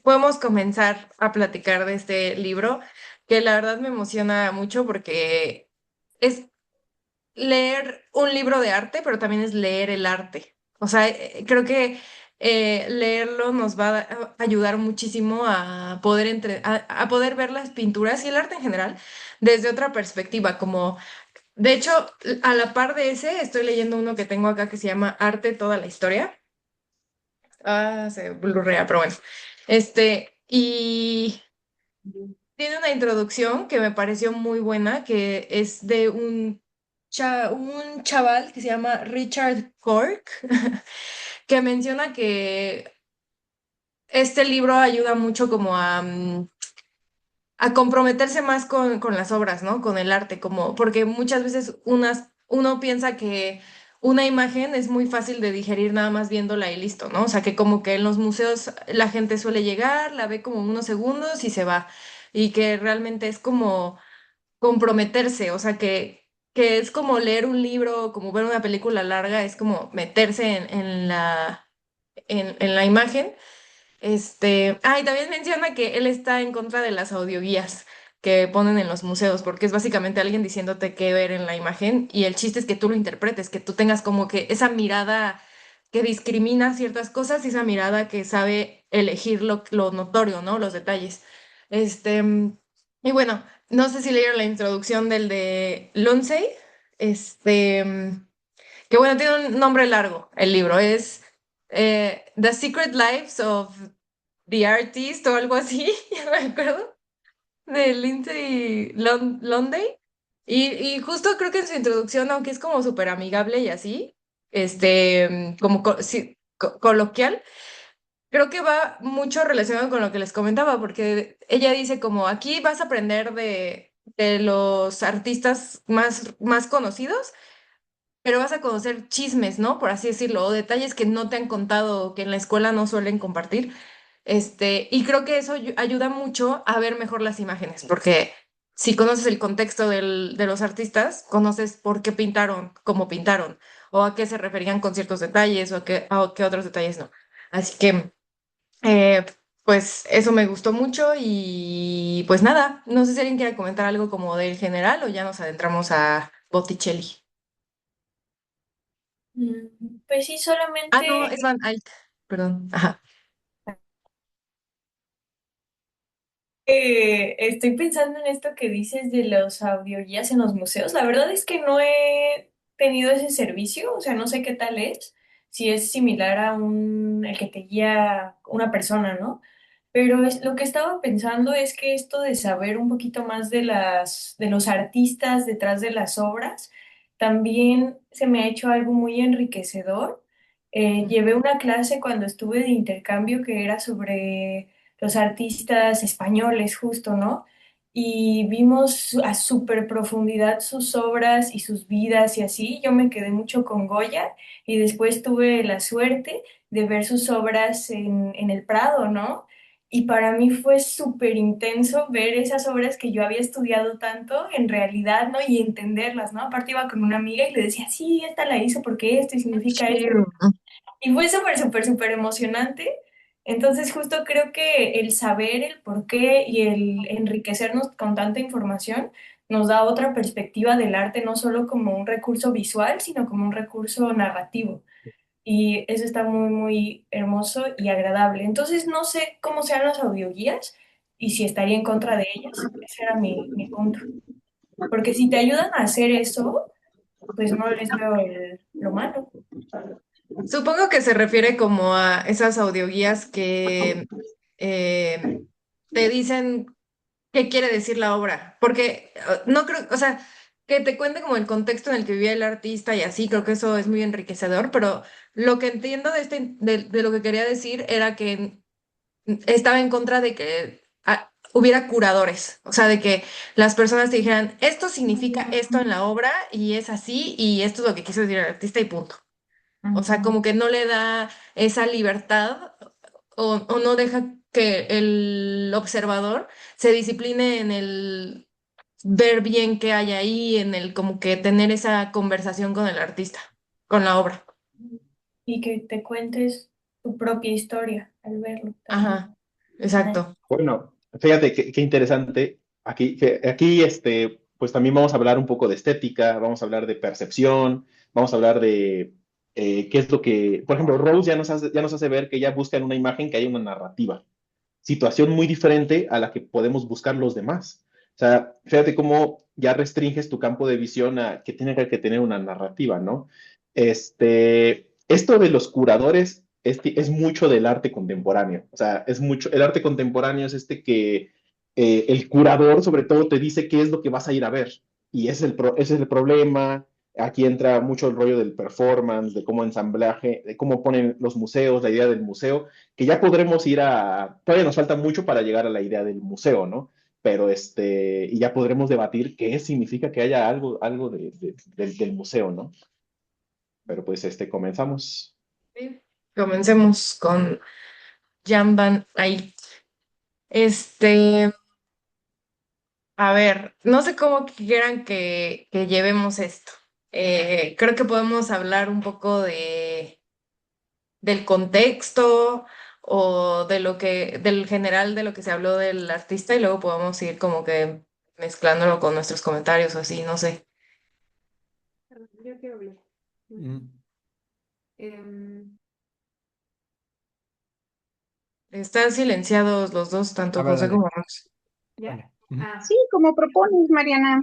podemos comenzar a platicar de este libro, que la verdad me emociona mucho porque es leer un libro de arte, pero también es leer el arte. O sea, creo que leerlo nos va a ayudar muchísimo a poder, a poder ver las pinturas y el arte en general desde otra perspectiva, como, de hecho, a la par de ese, estoy leyendo uno que tengo acá que se llama Arte, toda la historia. Ah, se blurrea, pero bueno. Y tiene una introducción que me pareció muy buena, que es de un chaval que se llama Richard Cork, que menciona que este libro ayuda mucho como a comprometerse más con las obras, ¿no? Con el arte, como, porque muchas veces uno piensa que una imagen es muy fácil de digerir nada más viéndola y listo, ¿no? O sea, que como que en los museos la gente suele llegar, la ve como unos segundos y se va, y que realmente es como comprometerse, o sea, que es como leer un libro, como ver una película larga, es como meterse en la imagen. Y también menciona que él está en contra de las audioguías que ponen en los museos, porque es básicamente alguien diciéndote qué ver en la imagen y el chiste es que tú lo interpretes, que tú tengas como que esa mirada que discrimina ciertas cosas y esa mirada que sabe elegir lo notorio, ¿no? Los detalles. Este, y bueno, no sé si leyeron la introducción del de Lindsay, este, que bueno, tiene un nombre largo el libro, es The Secret Lives of The Artist o algo así, ya me acuerdo, de Lindsay Lunday. Y justo creo que en su introducción, aunque es como súper amigable y así, como sí, coloquial, creo que va mucho relacionado con lo que les comentaba, porque ella dice como aquí vas a aprender de los artistas más conocidos, pero vas a conocer chismes, ¿no? Por así decirlo, o detalles que no te han contado, o que en la escuela no suelen compartir. Y creo que eso ayuda mucho a ver mejor las imágenes, porque si conoces el contexto de los artistas, conoces por qué pintaron, cómo pintaron, o a qué se referían con ciertos detalles, a qué otros detalles no. Así que, eh, pues eso me gustó mucho y pues nada, no sé si alguien quiere comentar algo como del general o ya nos adentramos a Botticelli. Pues sí, Ah, no, solamente es Van Eyck, perdón. Ajá. estoy pensando en esto que dices de los audioguías en los museos. La verdad es que no he tenido ese servicio, o sea, no sé qué tal es, si es similar a el que te guía una persona, ¿no? Pero lo que estaba pensando es que esto de saber un poquito más de los artistas detrás de las obras, también se me ha hecho algo muy enriquecedor. Llevé una clase cuando estuve de intercambio que era sobre los artistas españoles, justo, ¿no? Y vimos a súper profundidad sus obras y sus vidas y así. Yo me quedé mucho con Goya y después tuve la suerte de ver sus obras en el Prado, ¿no? Y para mí fue súper intenso ver esas obras que yo había estudiado tanto en realidad, ¿no? Y entenderlas, ¿no? Aparte iba con una amiga y le decía, sí, esta la hizo porque esto y significa esto. Chido. Y fue súper, súper, súper emocionante. Entonces, justo creo que el saber el por qué y el enriquecernos con tanta información nos da otra perspectiva del arte, no solo como un recurso visual, sino como un recurso narrativo. Y eso está muy, muy hermoso y agradable. Entonces, no sé cómo sean las audioguías y si estaría en contra de ellas. Ese era mi punto. Porque si te ayudan a hacer eso, pues no les veo lo malo. Supongo que se refiere como a esas audioguías que eh, te dicen qué quiere decir la obra, porque no creo, o sea, que te cuente como el contexto en el que vivía el artista y así, creo que eso es muy enriquecedor, pero lo que entiendo de lo que quería decir era que estaba en contra de que hubiera curadores, o sea, de que las personas te dijeran, esto significa esto en la obra y es así y esto es lo que quiso decir el artista y punto. O sea, como que no le da esa libertad o no deja que el observador se discipline en el ver bien qué hay ahí, en el como que tener esa conversación con el artista, con la obra. Y que te cuentes tu propia historia al verlo también. Ajá. Exacto. Bueno, fíjate qué interesante. Aquí, pues también vamos a hablar un poco de estética, vamos a hablar de percepción, vamos a hablar de qué es lo que, por ejemplo, Rose ya nos hace ver que ella busca en una imagen que hay una narrativa, situación muy diferente a la que podemos buscar los demás. O sea, fíjate cómo ya restringes tu campo de visión a que tiene que tener una narrativa, ¿no? Esto de los curadores es mucho del arte contemporáneo. O sea, es mucho, el arte contemporáneo es que el curador sobre todo te dice qué es lo que vas a ir a ver. Y ese es el problema. Aquí entra mucho el rollo del performance, de cómo ensamblaje, de cómo ponen los museos, la idea del museo, que ya podremos todavía nos falta mucho para llegar a la idea del museo, ¿no? Pero y ya podremos debatir qué significa que haya algo del museo, ¿no? Pero pues comenzamos. Sí. Comencemos con Jan van Eyck. Este, a ver, no sé cómo quieran que llevemos esto. Creo que podemos hablar un poco del contexto o del general de lo que se habló del artista y luego podemos ir como que mezclándolo con nuestros comentarios o así, no sé. Yo quiero hablar. Mm. Em, Están silenciados los dos, tanto A ver, José dale. como Max. ¿Ya? Vale. Ujú. Ah, Sí, como propones, Mariana.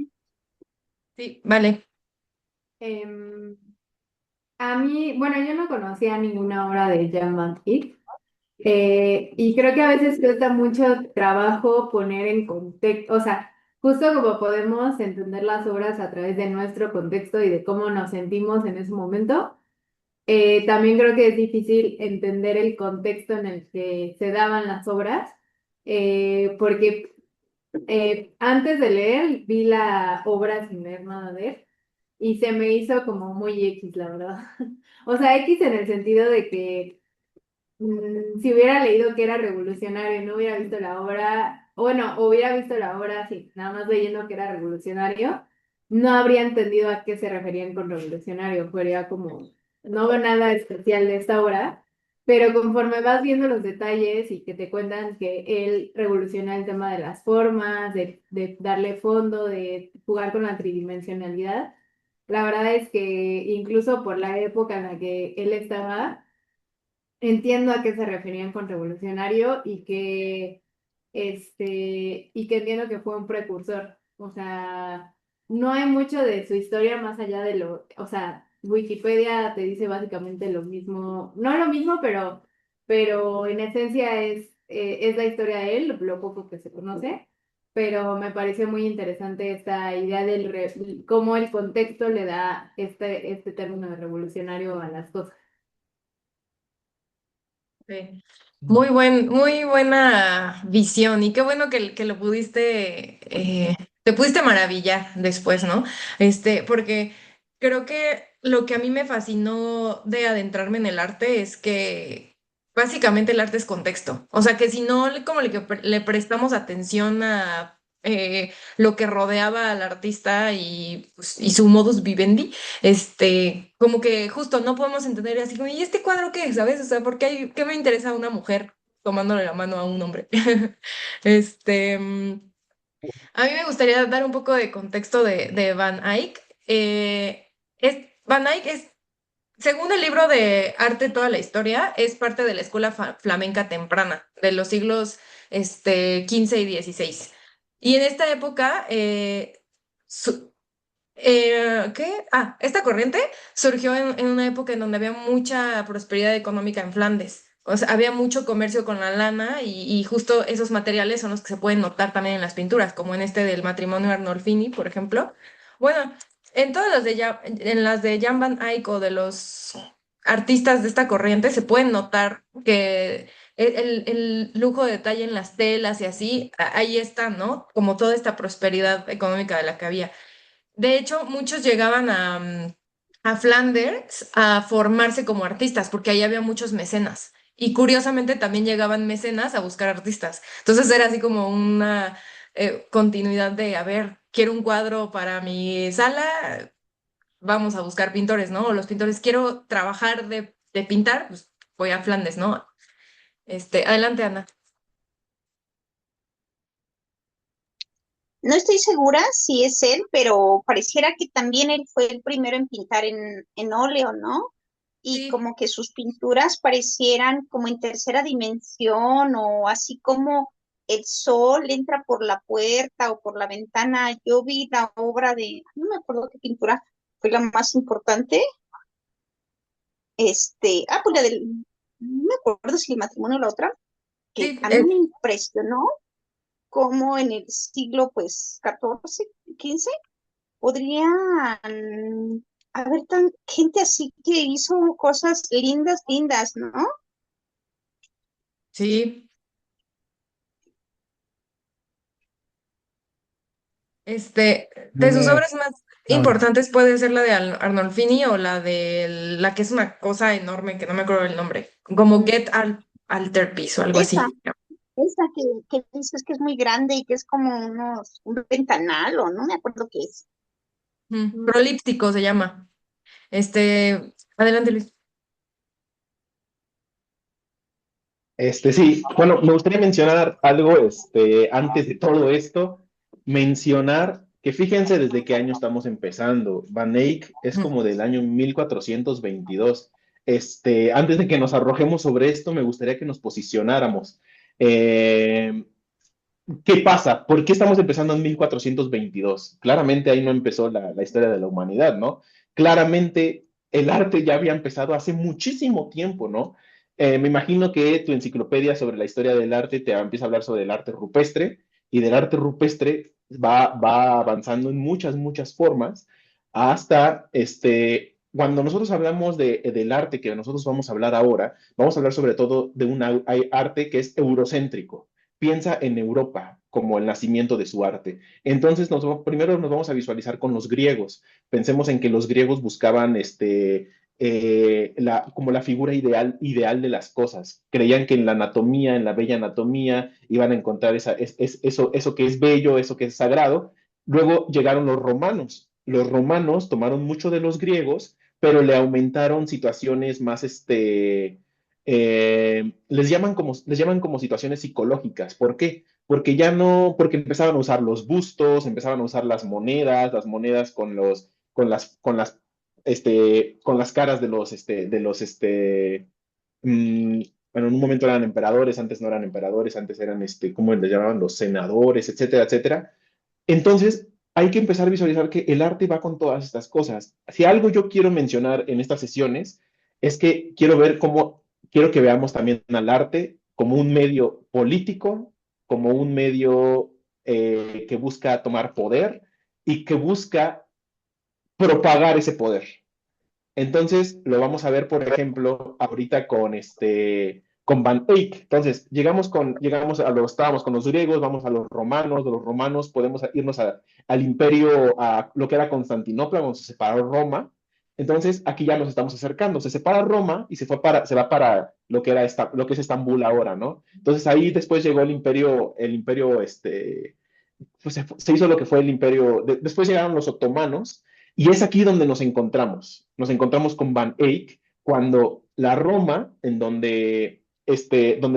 Sí, vale. em, a mí, bueno, yo no conocía ninguna obra de Jan van Eyck, y creo que a veces cuesta mucho trabajo poner en contexto, o sea, justo como podemos entender las obras a través de nuestro contexto y de cómo nos sentimos en ese momento, también creo que es difícil entender el contexto en el que se daban las obras, porque antes de leer vi la obra sin leer nada de él y se me hizo como muy X, la verdad. O sea, X en el sentido de que si hubiera leído que era revolucionario y no hubiera visto la obra, bueno, hubiera visto la obra así, nada más leyendo que era revolucionario, no habría entendido a qué se referían con revolucionario, sería como, no veo nada especial de esta obra, pero conforme vas viendo los detalles y que te cuentan que él revoluciona el tema de las formas, de darle fondo, de jugar con la tridimensionalidad, la verdad es que incluso por la época en la que él estaba, entiendo a qué se referían con revolucionario y que entiendo que fue un precursor. O sea, no hay mucho de su historia más allá de o sea, Wikipedia te dice básicamente lo mismo, no lo mismo, pero en esencia es la historia de él, lo poco que se conoce. Pero me pareció muy interesante esta idea cómo el contexto le da este término de revolucionario a las cosas. Sí. Mm. Muy buena visión y qué bueno que lo pudiste, te pudiste maravillar después, ¿no? Porque creo que lo que a mí me fascinó de adentrarme en el arte es que básicamente el arte es contexto. O sea, que si no como le prestamos atención a lo que rodeaba al artista y, pues, y su modus vivendi, como que justo no podemos entender así como, ¿y este cuadro qué es? ¿Sabes? O sea, ¿qué me interesa una mujer tomándole la mano a un hombre? Este, mm, a mí me gustaría dar un poco de contexto de Van Eyck. Van Eyck es, según el libro de Arte Toda la Historia, es parte de la escuela flamenca temprana de los siglos XV y XVI. Y en esta época, ¿qué? Ah, esta corriente surgió en una época en donde había mucha prosperidad económica en Flandes. O sea, había mucho comercio con la lana y justo esos materiales son los que se pueden notar también en las pinturas, como en este del matrimonio Arnolfini, por ejemplo. Bueno, en todas en las de Jan van Eyck o de los artistas de esta corriente se pueden notar que el lujo de detalle en las telas y así, ahí está, ¿no? Como toda esta prosperidad económica de la que había. De hecho, muchos llegaban a Flanders a formarse como artistas, porque ahí había muchos mecenas. Y curiosamente también llegaban mecenas a buscar artistas. Entonces era así como una continuidad de, a ver, quiero un cuadro para mi sala, vamos a buscar pintores, ¿no? O los pintores, quiero trabajar de pintar, pues voy a Flandes, ¿no? Adelante, Ana. No estoy segura si es él, pero pareciera que también él fue el primero en pintar en óleo, ¿no? Y Sí, como que sus pinturas parecieran como en tercera dimensión o así como el sol entra por la puerta o por la ventana. Yo vi la obra de, no me acuerdo qué pintura fue la más importante, pues la del, no me acuerdo si el matrimonio o la otra, que sí, a mí me impresionó cómo en el siglo pues 14, 15 podrían haber gente así que hizo cosas lindas, lindas, ¿no? sí. De sus No, obras más a ver. importantes puede ser la de Arnolfini o la de la que es una cosa enorme que no me acuerdo el nombre, como Alter Piece o algo Esa, así. esa que dices que es muy grande y que es como un ventanal o no me acuerdo qué es. Prolíptico se llama. Adelante, Luis. Sí, bueno, me gustaría mencionar algo, antes de todo esto, mencionar que fíjense desde qué año estamos empezando. Van Eyck es Ujú. como del año 1422. Antes de que nos arrojemos sobre esto, me gustaría que nos posicionáramos. Eh, ¿Qué pasa? ¿Por qué estamos empezando en 1422? Claramente ahí no empezó la historia de la humanidad, ¿no? Claramente el arte ya había empezado hace muchísimo tiempo, ¿no? Me imagino que tu enciclopedia sobre la historia del arte te empieza a hablar sobre el arte rupestre y del arte rupestre va avanzando en muchas, muchas formas hasta cuando nosotros hablamos del arte que nosotros vamos a hablar ahora, vamos a hablar sobre todo de un arte que es eurocéntrico. Piensa en Europa como el nacimiento de su arte. Entonces, primero nos vamos a visualizar con los griegos. Pensemos en que los griegos buscaban como la figura ideal de las cosas. Creían que en la anatomía, en la bella anatomía, iban a encontrar eso que es bello, eso que es sagrado. Luego llegaron los romanos. Los romanos tomaron mucho de los griegos, pero le aumentaron situaciones más, les llaman como situaciones psicológicas. ¿Por qué? Porque ya no, porque empezaban a usar los bustos, empezaban a usar las monedas con las caras mm, bueno, en un momento eran emperadores, antes no eran emperadores, antes eran, ¿cómo les llamaban? Los senadores, etcétera, etcétera. Entonces, hay que empezar a visualizar que el arte va con todas estas cosas. Si algo yo quiero mencionar en estas sesiones es que quiero que veamos también al arte como un medio político, como un medio que busca tomar poder y que busca propagar ese poder. Entonces, lo vamos a ver, por ejemplo, ahorita con Van Eyck. Entonces, estábamos con los griegos, vamos a los romanos, de los romanos podemos irnos al imperio, a lo que era Constantinopla, cuando se separó Roma. Entonces, aquí ya nos estamos acercando. Se separa Roma y se va para lo que era lo que es Estambul ahora, ¿no? Entonces, ahí después llegó pues se hizo lo que fue el imperio. Después llegaron los otomanos y es aquí donde nos encontramos. Nos encontramos con Van Eyck cuando la Roma, donde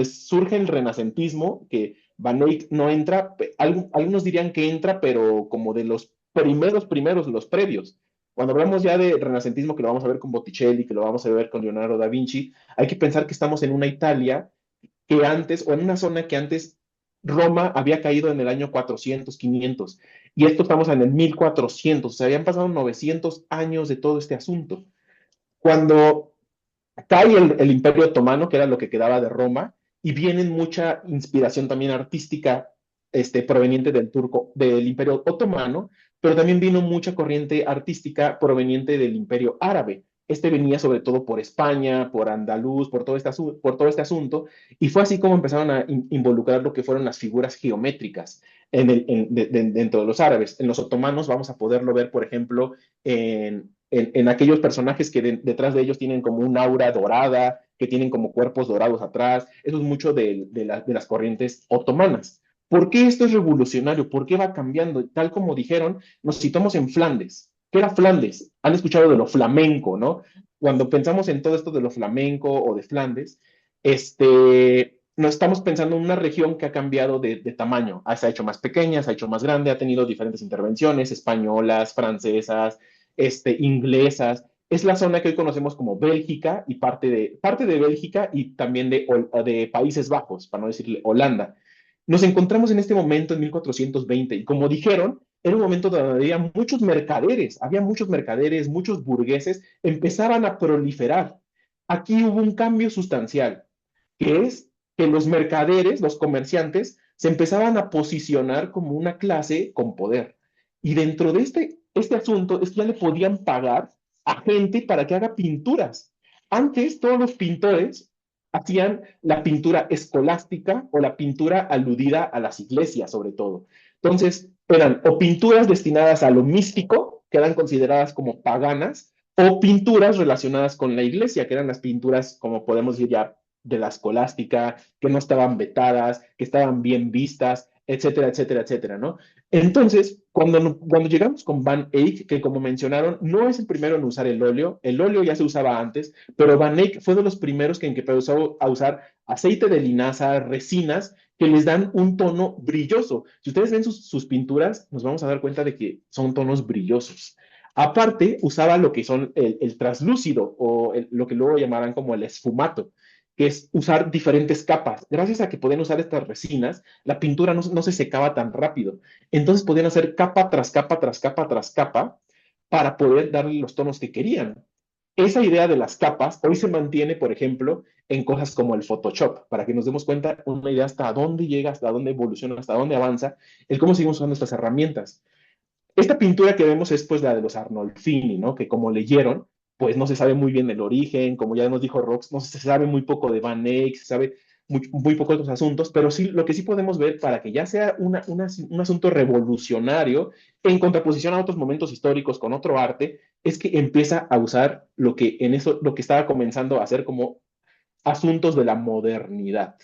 surge el renacentismo, que Van Eyck no entra, algunos dirían que entra, pero como de los primeros, los previos. Cuando hablamos ya de renacentismo, que lo vamos a ver con Botticelli, que lo vamos a ver con Leonardo da Vinci, hay que pensar que estamos en una Italia que antes, o en una zona que antes Roma había caído en el año 400, 500, y esto estamos en el 1400, o sea, habían pasado 900 años de todo este asunto. Cuando cae el Imperio Otomano, que era lo que quedaba de Roma, y viene mucha inspiración también artística proveniente del Imperio Otomano, pero también vino mucha corriente artística proveniente del Imperio Árabe. Venía sobre todo por España, por Andaluz, por todo este asunto, y fue así como empezaron a involucrar lo que fueron las figuras geométricas dentro de los árabes. En los otomanos vamos a poderlo ver, por ejemplo, en aquellos personajes que detrás de ellos tienen como un aura dorada, que tienen como cuerpos dorados atrás. Eso es mucho de las corrientes otomanas. ¿Por qué esto es revolucionario? ¿Por qué va cambiando? Tal como dijeron, nos situamos en Flandes. ¿Qué era Flandes? Han escuchado de lo flamenco, ¿no? Cuando pensamos en todo esto de lo flamenco o de Flandes, este, no estamos pensando en una región que ha cambiado de tamaño. Se ha hecho más pequeña, se ha hecho más grande, ha tenido diferentes intervenciones, españolas, francesas, inglesas. Es la zona que hoy conocemos como Bélgica y parte de Bélgica y también de Países Bajos, para no decirle Holanda. Nos encontramos en este momento en 1420 y como dijeron, era un momento donde había muchos mercaderes, muchos burgueses, empezaban a proliferar. Aquí hubo un cambio sustancial, que es que los mercaderes, los comerciantes, se empezaban a posicionar como una clase con poder. Y dentro de este asunto es que ya le podían pagar a gente para que haga pinturas. Antes todos los pintores hacían la pintura escolástica o la pintura aludida a las iglesias, sobre todo. Entonces, eran o pinturas destinadas a lo místico, que eran consideradas como paganas, o pinturas relacionadas con la iglesia, que eran las pinturas, como podemos decir ya, de la escolástica, que no estaban vetadas, que estaban bien vistas, etcétera, etcétera, etcétera, ¿no? Entonces, cuando llegamos con Van Eyck, que como mencionaron, no es el primero en usar el óleo ya se usaba antes, pero Van Eyck fue de los primeros que empezó a usar aceite de linaza, resinas, que les dan un tono brilloso. Si ustedes ven sus pinturas, nos vamos a dar cuenta de que son tonos brillosos. Aparte, usaba lo que son el traslúcido o lo que luego llamarán como el esfumato, que es usar diferentes capas. Gracias a que podían usar estas resinas, la pintura no se secaba tan rápido. Entonces podían hacer capa tras capa, tras capa, tras capa, para poder darle los tonos que querían. Esa idea de las capas hoy se mantiene, por ejemplo, en cosas como el Photoshop, para que nos demos cuenta una idea hasta dónde llega, hasta dónde evoluciona, hasta dónde avanza, el cómo seguimos usando estas herramientas. Esta pintura que vemos es pues la de los Arnolfini, ¿no? Que como leyeron, pues no se sabe muy bien el origen, como ya nos dijo Rox, no se sabe muy poco de Van Eyck, se sabe muy poco de otros asuntos, pero sí, lo que sí podemos ver para que ya sea un asunto revolucionario en contraposición a otros momentos históricos con otro arte, es que empieza a usar lo que estaba comenzando a hacer como asuntos de la modernidad.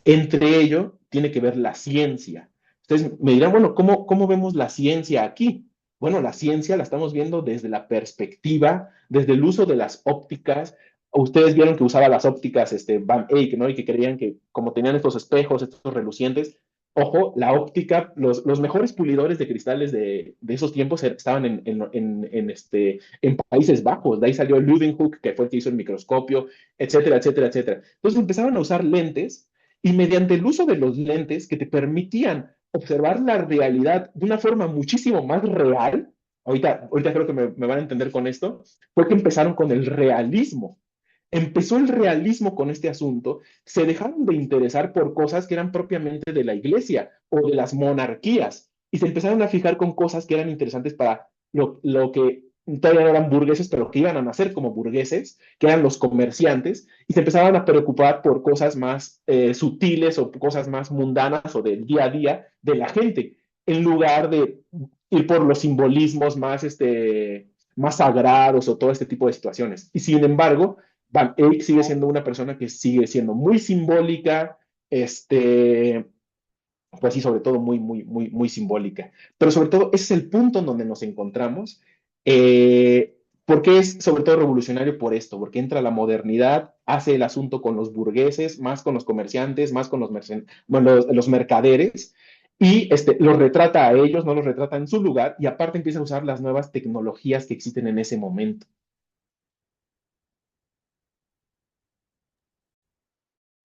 Entre ello tiene que ver la ciencia. Ustedes me dirán, bueno, ¿cómo vemos la ciencia aquí? Bueno, la ciencia la estamos viendo desde la perspectiva, desde el uso de las ópticas. Ustedes vieron que usaba las ópticas Van Eyck, ¿no? Y que creían que como tenían estos espejos, estos relucientes, ojo, la óptica, los mejores pulidores de cristales de esos tiempos estaban en Países Bajos. De ahí salió Leeuwenhoek, que fue el que hizo el microscopio, etcétera, etcétera, etcétera. Entonces empezaron a usar lentes y mediante el uso de los lentes que te permitían observar la realidad de una forma muchísimo más real, ahorita creo que me van a entender con esto, fue que empezaron con el realismo. Empezó el realismo con este asunto, se dejaron de interesar por cosas que eran propiamente de la iglesia o de las monarquías y se empezaron a fijar con cosas que eran interesantes para lo que todavía no eran burgueses, pero que iban a nacer como burgueses, que eran los comerciantes, y se empezaban a preocupar por cosas más sutiles o cosas más mundanas o del día a día de la gente, en lugar de ir por los simbolismos más sagrados o todo este tipo de situaciones. Y sin embargo, Van Eyck sigue siendo una persona que sigue siendo muy simbólica, pues sí, sobre todo muy, muy, muy, muy simbólica. Pero sobre todo, ese es el punto en donde nos encontramos. Porque es sobre todo revolucionario por esto, porque entra la modernidad, hace el asunto con los burgueses, más con los comerciantes, más con los mercaderes, y los retrata a ellos, no los retrata en su lugar, y aparte empieza a usar las nuevas tecnologías que existen en ese momento.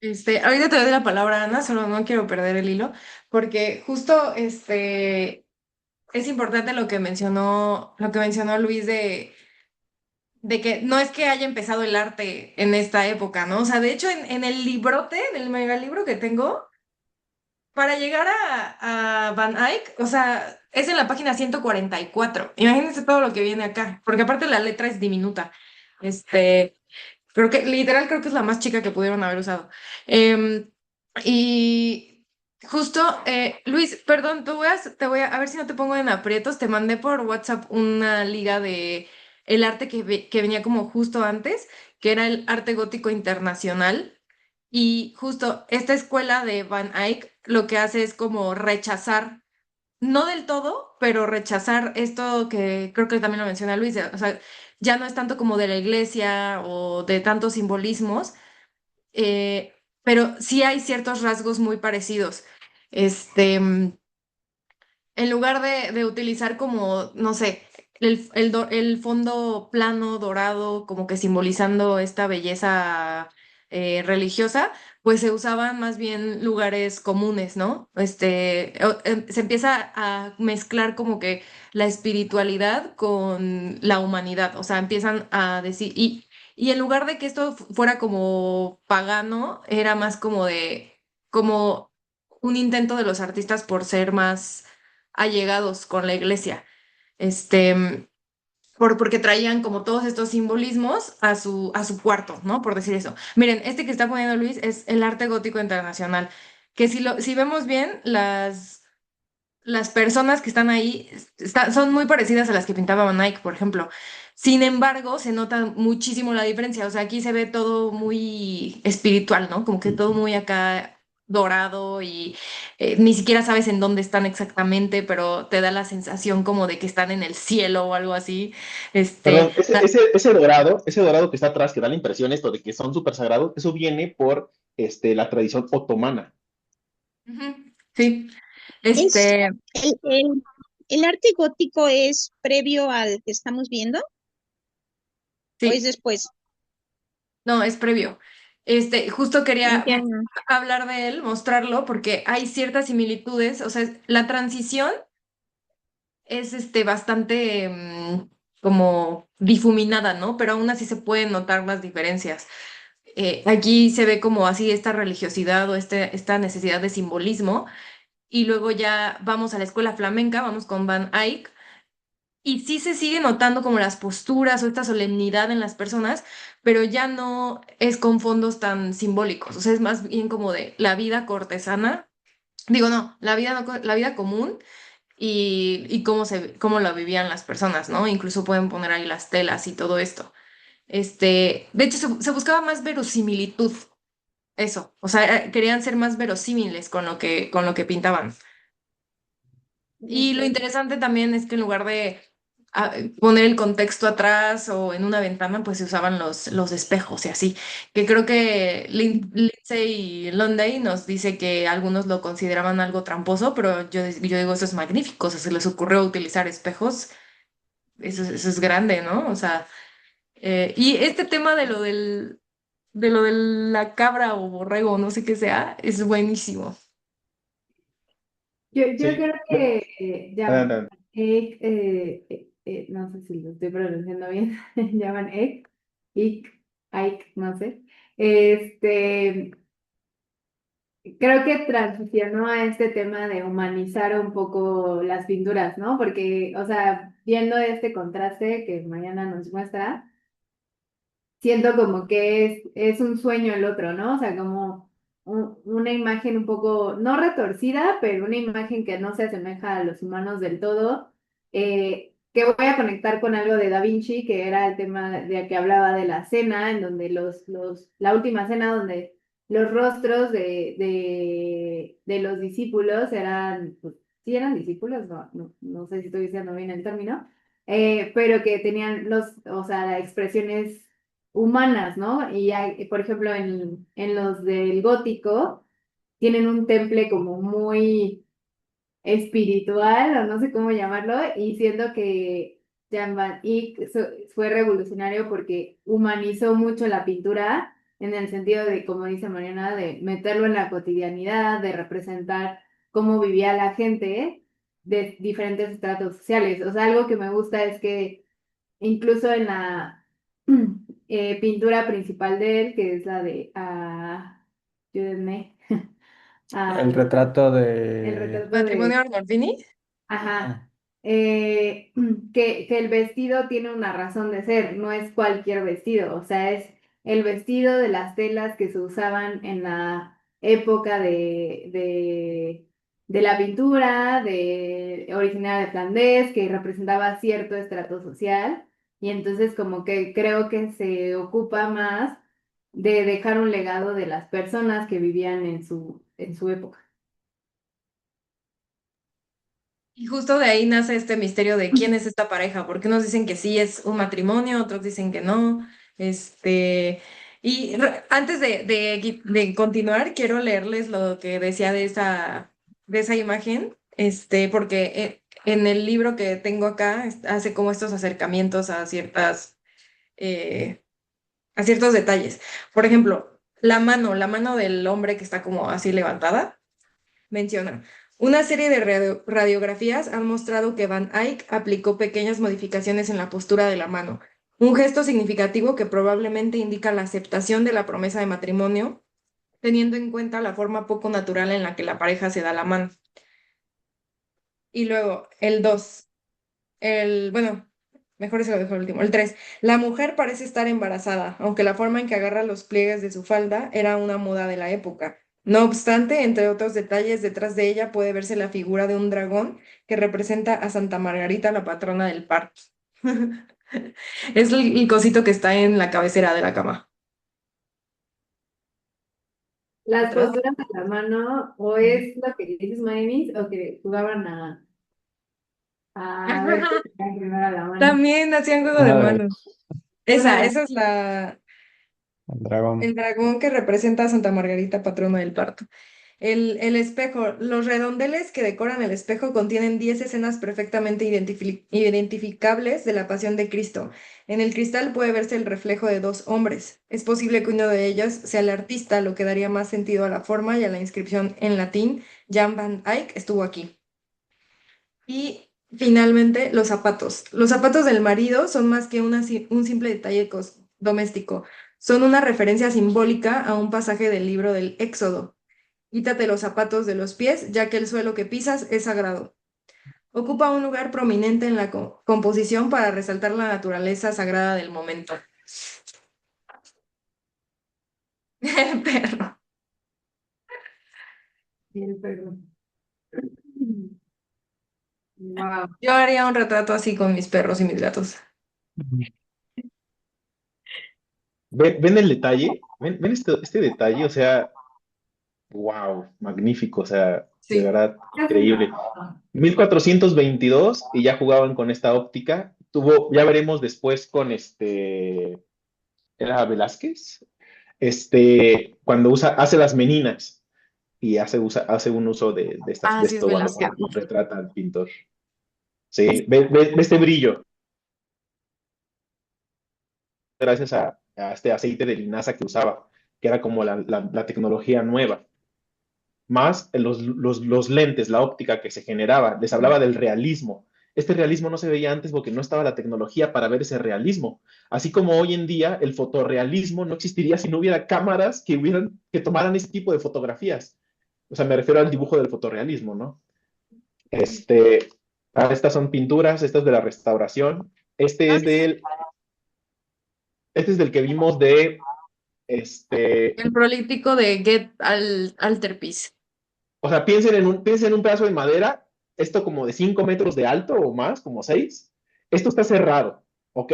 Ahorita te doy la palabra, Ana, solo no quiero perder el hilo, porque justo es importante lo que mencionó Luis de que no es que haya empezado el arte en esta época, ¿no? O sea, de hecho, en el librote, en el megalibro que tengo, para llegar a Van Eyck, o sea, es en la página 144. Imagínense todo lo que viene acá, porque aparte la letra es diminuta. Este, creo que es la más chica que pudieron haber usado. Em, y justo, Luis, perdón, a ver si no te pongo en aprietos, te mandé por WhatsApp una liga de el arte que venía como justo antes, que era el arte gótico internacional. Y justo esta escuela de Van Eyck lo que hace es como rechazar, no del todo, pero rechazar esto que creo que también lo menciona Luis, o sea, ya no es tanto como de la iglesia o de tantos simbolismos, eh, pero sí hay ciertos rasgos muy parecidos. Este, en lugar de utilizar como, no sé, el fondo plano dorado, como que simbolizando esta belleza religiosa, pues se usaban más bien lugares comunes, ¿no? Se empieza a mezclar como que la espiritualidad con la humanidad, o sea, empiezan a decir, y en lugar de que esto fuera como pagano, era más como un intento de los artistas por ser más allegados con la iglesia, este, porque traían como todos estos simbolismos a su cuarto, ¿no? Por decir eso. Miren, este que está poniendo Luis es el arte gótico internacional, que si vemos bien, las personas que están ahí son muy parecidas a las que pintaba Van Eyck, por ejemplo. Sin embargo, se nota muchísimo la diferencia. O sea, aquí se ve todo muy espiritual, ¿no? Como que todo muy acá dorado y ni siquiera sabes en dónde están exactamente, pero te da la sensación como de que están en el cielo o algo así. Este, Perdón, ese dorado que está atrás, que da la impresión esto de que son súper sagrados, eso viene por la tradición otomana. ujú, sí, Es este, el arte gótico es previo al que estamos viendo o es sí. después. No, es previo. Justo quería Entiendo. hablar de él, mostrarlo, porque hay ciertas similitudes. O sea, la transición es bastante como difuminada, ¿no? Pero aún así se pueden notar las diferencias. Aquí se ve como así esta religiosidad o esta necesidad de simbolismo. Y luego ya vamos a la escuela flamenca, vamos con Van Eyck. Y sí se sigue notando como las posturas o esta solemnidad en las personas, pero ya no es con fondos tan simbólicos, o sea, es más bien como de la vida cortesana, digo, no, la vida, la vida común y cómo lo vivían las personas, ¿no? Incluso pueden poner ahí las telas y todo esto. De hecho, se buscaba más verosimilitud, eso, o sea, querían ser más verosímiles con lo que pintaban. Y lo Ok. interesante también es que en lugar de poner el contexto atrás o en una ventana, pues se usaban los espejos y así. Que creo que Lindsay Lunday nos dice que algunos lo consideraban algo tramposo, pero yo digo, eso es magnífico. O sea, se les ocurrió utilizar espejos, eso es grande, ¿no? O sea, y este tema de lo de la cabra o borrego, no sé qué sea, es buenísimo. Yo Sí. creo que llaman Adelante. egg, no sé si lo estoy pronunciando bien, llaman egg, ick, Ike, no sé. Este, Creo que transicionó a este tema de humanizar un poco las pinturas, ¿no? Porque, o sea, viendo este contraste que Mariana nos muestra, siento como que es un sueño el otro, ¿no? O sea, como una imagen un poco, no retorcida, pero una imagen que no se asemeja a los humanos del todo, que voy a conectar con algo de Da Vinci, que era el tema de que hablaba de la cena, en donde la última cena donde los rostros de los discípulos eran, pues, sí eran discípulos, no sé si estoy diciendo bien el término, pero que tenían o sea, expresiones humanas, ¿no? Y hay, por ejemplo, en los del gótico, tienen un temple como muy espiritual, o no sé cómo llamarlo, y siento que Jan van Eyck fue revolucionario porque humanizó mucho la pintura en el sentido de, como dice Mariana, de meterlo en la cotidianidad, de representar cómo vivía la gente de diferentes estratos sociales. O sea, algo que me gusta es que incluso en la pintura principal de él, que es la de, ayúdenme, El ah, retrato el de... retrato de, Matrimonio Arnolfini. ah, ajá, que el vestido tiene una razón de ser, no es cualquier vestido, o sea, es el vestido de las telas que se usaban en la época de la pintura, originaria de Flandes, que representaba cierto estrato social, y entonces como que creo que se ocupa más de dejar un legado de las personas que vivían en su época. Y justo de ahí nace este misterio de quién es esta pareja, porque unos dicen que sí es un matrimonio, otros dicen que no. Este, Y antes de continuar, quiero leerles lo que decía de esa imagen, porque en el libro que tengo acá hace como estos acercamientos eh, a ciertos detalles. Por ejemplo, la mano del hombre que está como así levantada, menciona. Una serie de radiografías han mostrado que Van Eyck aplicó pequeñas modificaciones en la postura de la mano, un gesto significativo que probablemente indica la aceptación de la promesa de matrimonio, teniendo en cuenta la forma poco natural en la que la pareja se da la mano. Y luego, el 2, bueno, mejor se lo dejo el último. El 3, la mujer parece estar embarazada, aunque la forma en que agarra los pliegues de su falda era una moda de la época. No obstante, entre otros detalles, detrás de ella puede verse la figura de un dragón que representa a Santa Margarita, la patrona del parto. Es el cosito que está en la cabecera de la cama. Las ¿Otro? posturas de la mano, o es lo que dices, Maemis, o que jugaban a ver qué se cae primero a la mano. También hacían juego de Una manos. Una Esa es el dragón. el dragón que representa a Santa Margarita, patrona del parto. El espejo. Los redondeles que decoran el espejo contienen 10 escenas perfectamente identificables de la pasión de Cristo. En el cristal puede verse el reflejo de dos hombres. Es posible que uno de ellos sea el artista, lo que daría más sentido a la forma y a la inscripción en latín. Jan van Eyck estuvo aquí. Y finalmente, los zapatos. Los zapatos del marido son más que un simple detalle doméstico. Son una referencia simbólica a un pasaje del libro del Éxodo. Quítate los zapatos de los pies, ya que el suelo que pisas es sagrado. Ocupa un lugar prominente en la composición para resaltar la naturaleza sagrada del momento. El perro. el perro. Wow. Yo haría un retrato así con mis perros y mis gatos. ¿Ven el detalle? ¿Ven este detalle? O sea, wow, magnífico, o sea, de Sí. verdad, ¿Qué hacen? increíble. 1422 y ya jugaban con esta óptica. Ya veremos después con era Velázquez, cuando hace las meninas y hace un uso Ah, de sí, es esto cuando Velázquez. retrata al pintor. Sí, ve este brillo, gracias a este aceite de linaza que usaba, que era como la tecnología nueva. Más los lentes, la óptica que se generaba, les hablaba del realismo. Este realismo no se veía antes porque no estaba la tecnología para ver ese realismo. Así como hoy en día el fotorrealismo no existiría si no hubiera cámaras que tomaran ese tipo de fotografías. O sea, me refiero al dibujo del fotorrealismo, ¿no? Este, estas son pinturas, estas de la restauración. Este Ah, es del, este es del que vimos de, el prolíptico de Get Altarpiece. o sea, piensen en un pedazo de madera, esto como de 5 metros de alto o más, como 6. Esto está cerrado, ¿ok?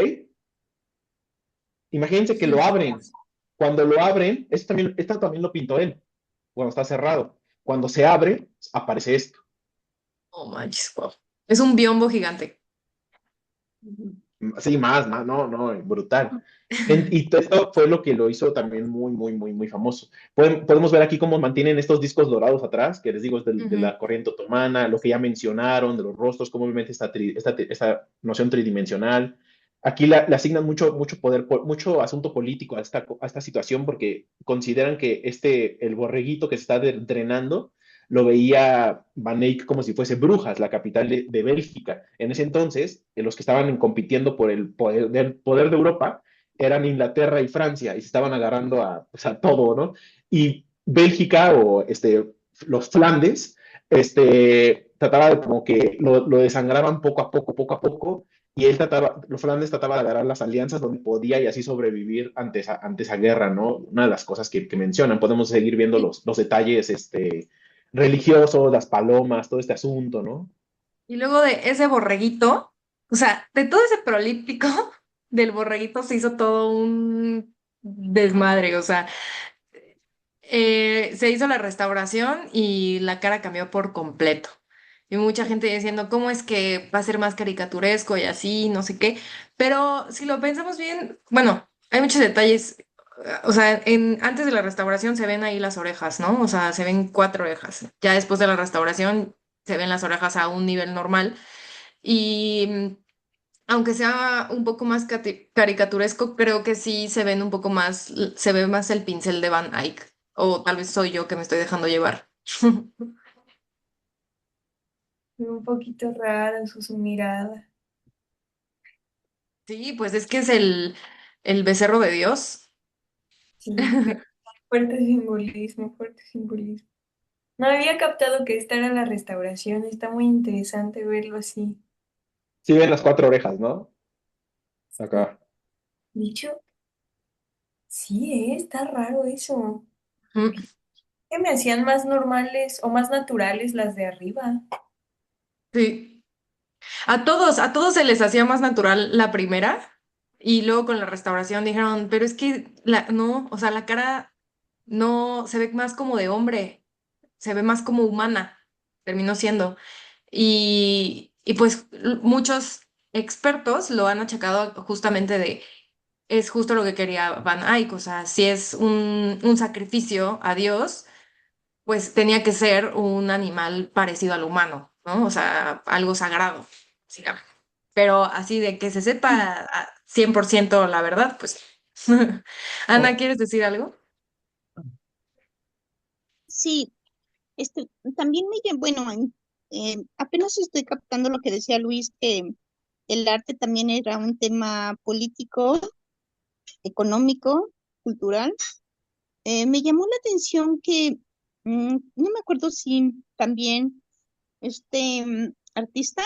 Imagínense que lo abren. Cuando lo abren, esto también lo pintó él, cuando está cerrado. Cuando se abre, aparece esto. Oh, manches, wow. Es un biombo gigante. Sí, más, no, no, brutal. Y esto fue lo que lo hizo también muy, muy, muy, muy famoso. Podemos ver aquí cómo mantienen estos discos dorados atrás, que les digo es de Ujú. la corriente otomana, lo que ya mencionaron, de los rostros, cómo obviamente esta noción tridimensional. Aquí le asignan mucho poder, mucho asunto político a esta situación porque consideran que el borreguito que se está drenando lo veía Van Eyck como si fuese Brujas, la capital de Bélgica. En ese entonces, los que estaban compitiendo por el poder de Europa eran Inglaterra y Francia y se estaban agarrando a todo, ¿no? Y Bélgica o los Flandes trataba de como que lo desangraban poco a poco, y los Flandes trataba de agarrar las alianzas donde podía y así sobrevivir ante esa guerra, ¿no? Una de las cosas que mencionan, podemos seguir viendo los detalles religiosos, las palomas, todo este asunto, ¿no? Y luego de ese borreguito, o sea, de todo ese prolíptico del borreguito se hizo todo un desmadre, o sea, se hizo la restauración y la cara cambió por completo. Y mucha gente diciendo, ¿cómo es que va a ser más caricaturesco y así, no sé qué? Pero si lo pensamos bien, bueno, hay muchos detalles. o sea, antes de la restauración se ven ahí las orejas, ¿no? O sea, se ven cuatro orejas. Ya después de la restauración se ven las orejas a un nivel normal. Y aunque sea un poco más caricaturesco, creo que sí se ven un poco más, se ve más el pincel de Van Eyck. O tal vez soy yo que me estoy dejando llevar. Un poquito rara su mirada. Sí, pues es que es el becerro de Dios. Sí, pero fuerte simbolismo, fuerte simbolismo. No había captado que esta era la restauración. Está muy interesante verlo así. Sí ven las cuatro orejas, ¿no? Sí. Acá. Dicho, sí, está raro eso. Ujú. Que me hacían más normales o más naturales las de arriba. Sí. A todos se les hacía más natural la primera y luego con la restauración dijeron, pero es que no, o sea, la cara no se ve más como de hombre, se ve más como humana, terminó siendo. Y pues muchos expertos lo han achacado justamente de, es justo lo que quería Van Eyck, o sea, si es un sacrificio a Dios, pues tenía que ser un animal parecido al humano, ¿no? O sea, algo sagrado. Sí, pero así de que se sepa 100% la verdad, pues. Ana, Oh, ¿quieres decir algo? Sí, también bueno, apenas estoy captando lo que decía Luis, que el arte también era un tema político, económico, cultural. Me llamó la atención que, no me acuerdo si también artista,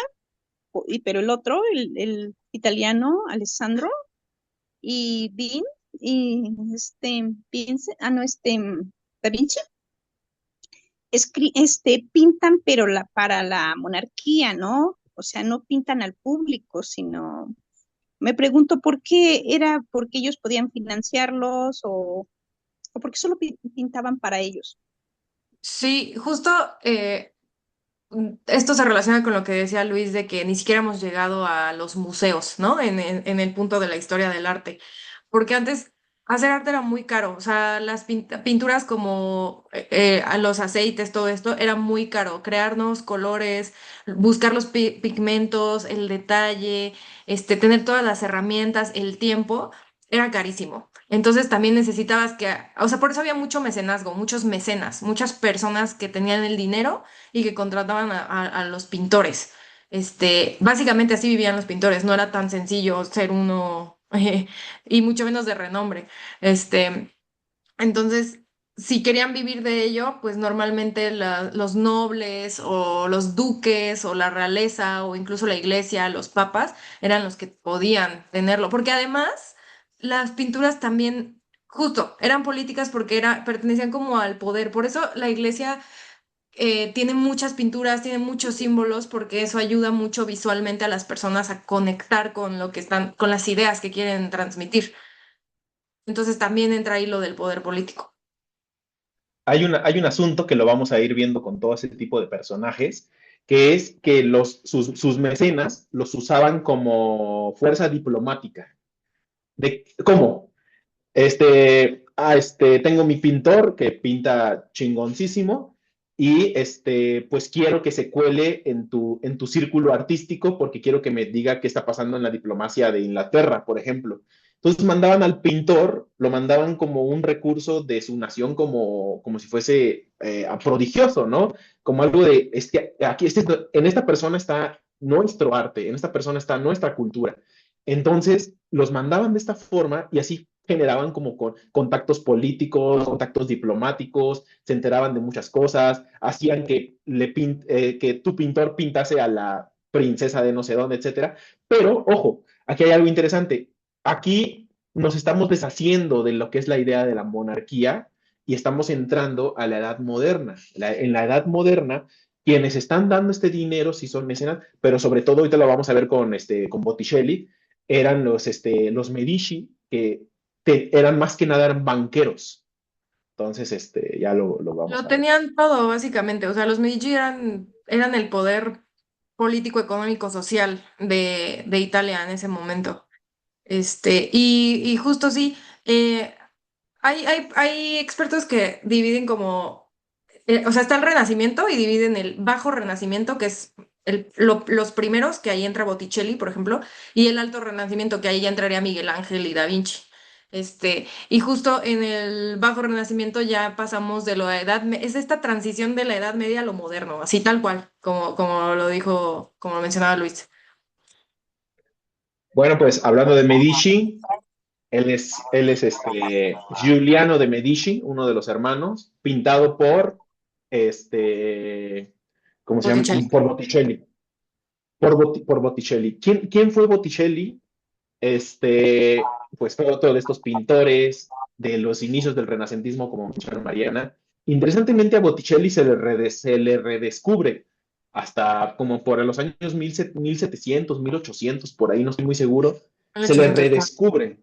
pero el otro, el italiano, Alessandro, y Vin, y no, Da Vinci, pintan, pero para la monarquía, ¿no? O sea, no pintan al público, sino, me pregunto por qué era, porque ellos podían financiarlos o porque solo pintaban para ellos. Sí, justo esto se relaciona con lo que decía Luis de que ni siquiera hemos llegado a los museos, ¿no? En el punto de la historia del arte. Porque antes hacer arte era muy caro, o sea, las pinturas como a los aceites, todo esto, era muy caro. Crear nuevos colores, buscar los pigmentos, el detalle, tener todas las herramientas, el tiempo, era carísimo. Entonces también necesitabas que, o sea, por eso había mucho mecenazgo, muchos mecenas, muchas personas que tenían el dinero y que contrataban a los pintores. Básicamente así vivían los pintores, no era tan sencillo ser uno y mucho menos de renombre. Este, entonces, si querían vivir de ello, pues normalmente los nobles o los duques o la realeza o incluso la iglesia, los papas, eran los que podían tenerlo, porque además las pinturas también, justo, eran políticas porque pertenecían como al poder. Por eso la iglesia tiene muchas pinturas, tiene muchos símbolos, porque eso ayuda mucho visualmente a las personas a conectar con lo que están, con las ideas que quieren transmitir. Entonces también entra ahí lo del poder político. hay un asunto que lo vamos a ir viendo con todo ese tipo de personajes, que es que sus mecenas los usaban como fuerza diplomática. ¿Cómo? Tengo mi pintor que pinta chingoncísimo y pues quiero que se cuele en tu círculo artístico porque quiero que me diga qué está pasando en la diplomacia de Inglaterra, por ejemplo. Entonces mandaban al pintor, lo mandaban como un recurso de su nación, como si fuese prodigioso, ¿no? Como algo de, aquí, en esta persona está nuestro arte, en esta persona está nuestra cultura. Entonces, los mandaban de esta forma y así generaban como contactos políticos, contactos diplomáticos, se enteraban de muchas cosas, hacían que tu pintor pintase a la princesa de no sé dónde, etcétera. Pero, ojo, aquí hay algo interesante. Aquí nos estamos deshaciendo de lo que es la idea de la monarquía y estamos entrando a la edad moderna. En la edad moderna, quienes están dando este dinero sí son mecenas, pero sobre todo ahorita lo vamos a ver con Botticelli, eran los Medici, que eran más que nada eran banqueros. Entonces, ya lo vamos Lo a ver. tenían todo, básicamente. O sea, los Medici eran el poder político, económico, social de Italia en ese momento. Y justo sí. Hay expertos que dividen como, o sea, está el Renacimiento y dividen el Bajo Renacimiento, que es los primeros, que ahí entra Botticelli, por ejemplo, y el Alto Renacimiento, que ahí ya entraría Miguel Ángel y Da Vinci. Y justo en el Bajo Renacimiento ya pasamos de la es esta transición de la Edad Media a lo moderno, así tal cual, como lo dijo, como lo mencionaba Luis. Bueno, pues hablando de Medici, él es Giuliano de Medici, uno de los hermanos, pintado por, este, ¿cómo se llama? Botticelli. Por Botticelli. Por Botticelli. ¿Quién fue Botticelli? Pues fue otro de estos pintores de los inicios del renacentismo, como mencionó Mariana. Interesantemente, a Botticelli se le redescubre hasta como por los años 1700, 1800, por ahí no estoy muy seguro, se le 1800. redescubre.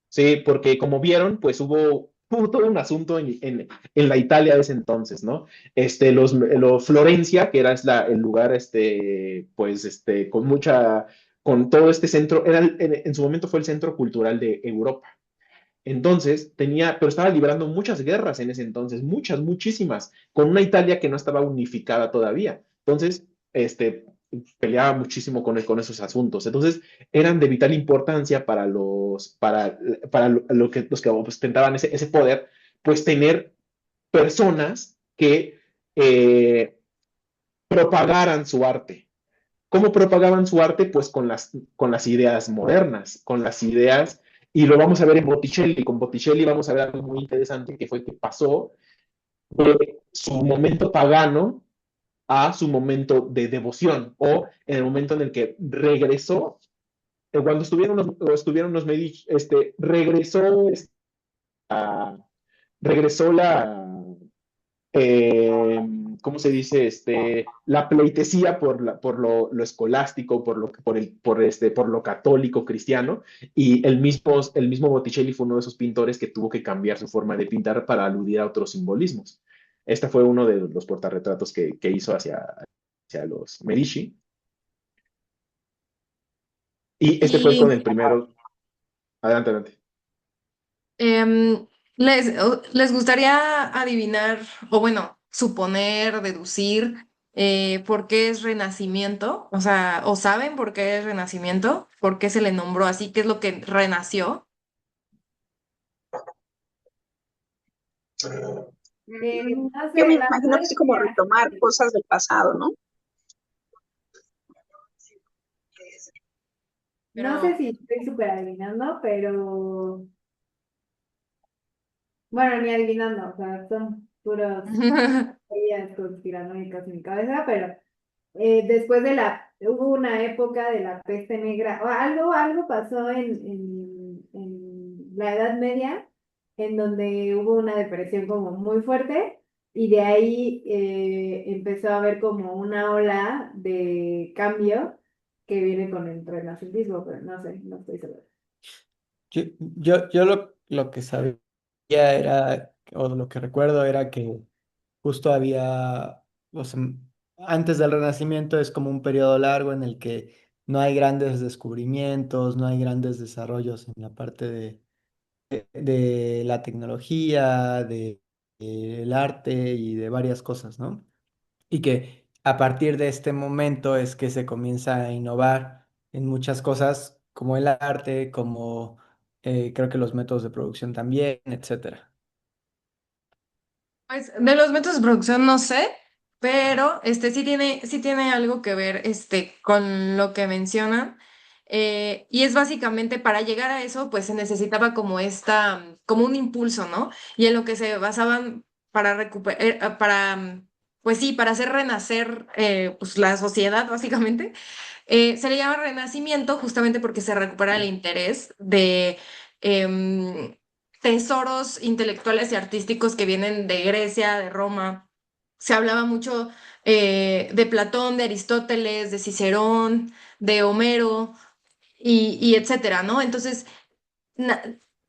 Sí, porque como vieron, pues hubo todo un asunto en la Italia de ese entonces, ¿no? Florencia, que era el lugar, pues, con todo este centro, en su momento fue el centro cultural de Europa. Entonces, pero estaba librando muchas guerras en ese entonces, muchas, muchísimas, con una Italia que no estaba unificada todavía. Entonces, peleaba muchísimo con esos asuntos. Entonces, eran de vital importancia para los que ostentaban ese poder, pues tener personas que propagaran su arte. ¿Cómo propagaban su arte? Pues con las ideas modernas, con las ideas, y lo vamos a ver en Botticelli. Con Botticelli vamos a ver algo muy interesante que fue que pasó de su momento pagano a su momento de devoción, o en el momento en el que regresó, cuando estuvieron los Medici, regresó eh, ¿cómo se dice? La pleitesía por lo escolástico, por lo católico cristiano, y el mismo Botticelli fue uno de esos pintores que tuvo que cambiar su forma de pintar para aludir a otros simbolismos. Este fue uno de los portarretratos que hizo hacia los Medici, y este fue con Y el primero. Adelante, adelante. Em, ¿les gustaría adivinar, o bueno, suponer, deducir por qué es Renacimiento? O sea, ¿o saben por qué es Renacimiento? ¿Por qué se le nombró así? ¿Qué es lo que renació? No Yo sé, me la imagino verdad que es es como que retomar cosas del pasado, ¿no? no sé Pero, si estoy súper adivinando, pero bueno, ni adivinando, o sea, son puros teorías conspiranoicas en mi cabeza, pero después hubo una época de la peste negra, o algo pasó en la Edad Media, en donde hubo una depresión como muy fuerte, y de ahí empezó a haber como una ola de cambio que viene con el renacentismo, pero no sé, no estoy segura. Yo lo que sabía era, o lo que recuerdo era que justo había, o sea, antes del Renacimiento es como un periodo largo en el que no hay grandes descubrimientos, no hay grandes desarrollos en la parte de la tecnología, del arte y de varias cosas, ¿no? Y que a partir de este momento es que se comienza a innovar en muchas cosas, como el arte, como creo que los métodos de producción también, etcétera. pues de los métodos de producción no sé, pero sí tiene algo que ver con lo que mencionan. Y es básicamente para llegar a eso, pues se necesitaba como un impulso, ¿no? Y en lo que se basaban para recuperar, pues sí, para hacer renacer pues la sociedad, básicamente. Se le llama Renacimiento justamente porque se recupera el interés de em, tesoros intelectuales y artísticos que vienen de Grecia, de Roma. Se hablaba mucho de Platón, de Aristóteles, de Cicerón, de Homero y etcétera, ¿no? Entonces, na-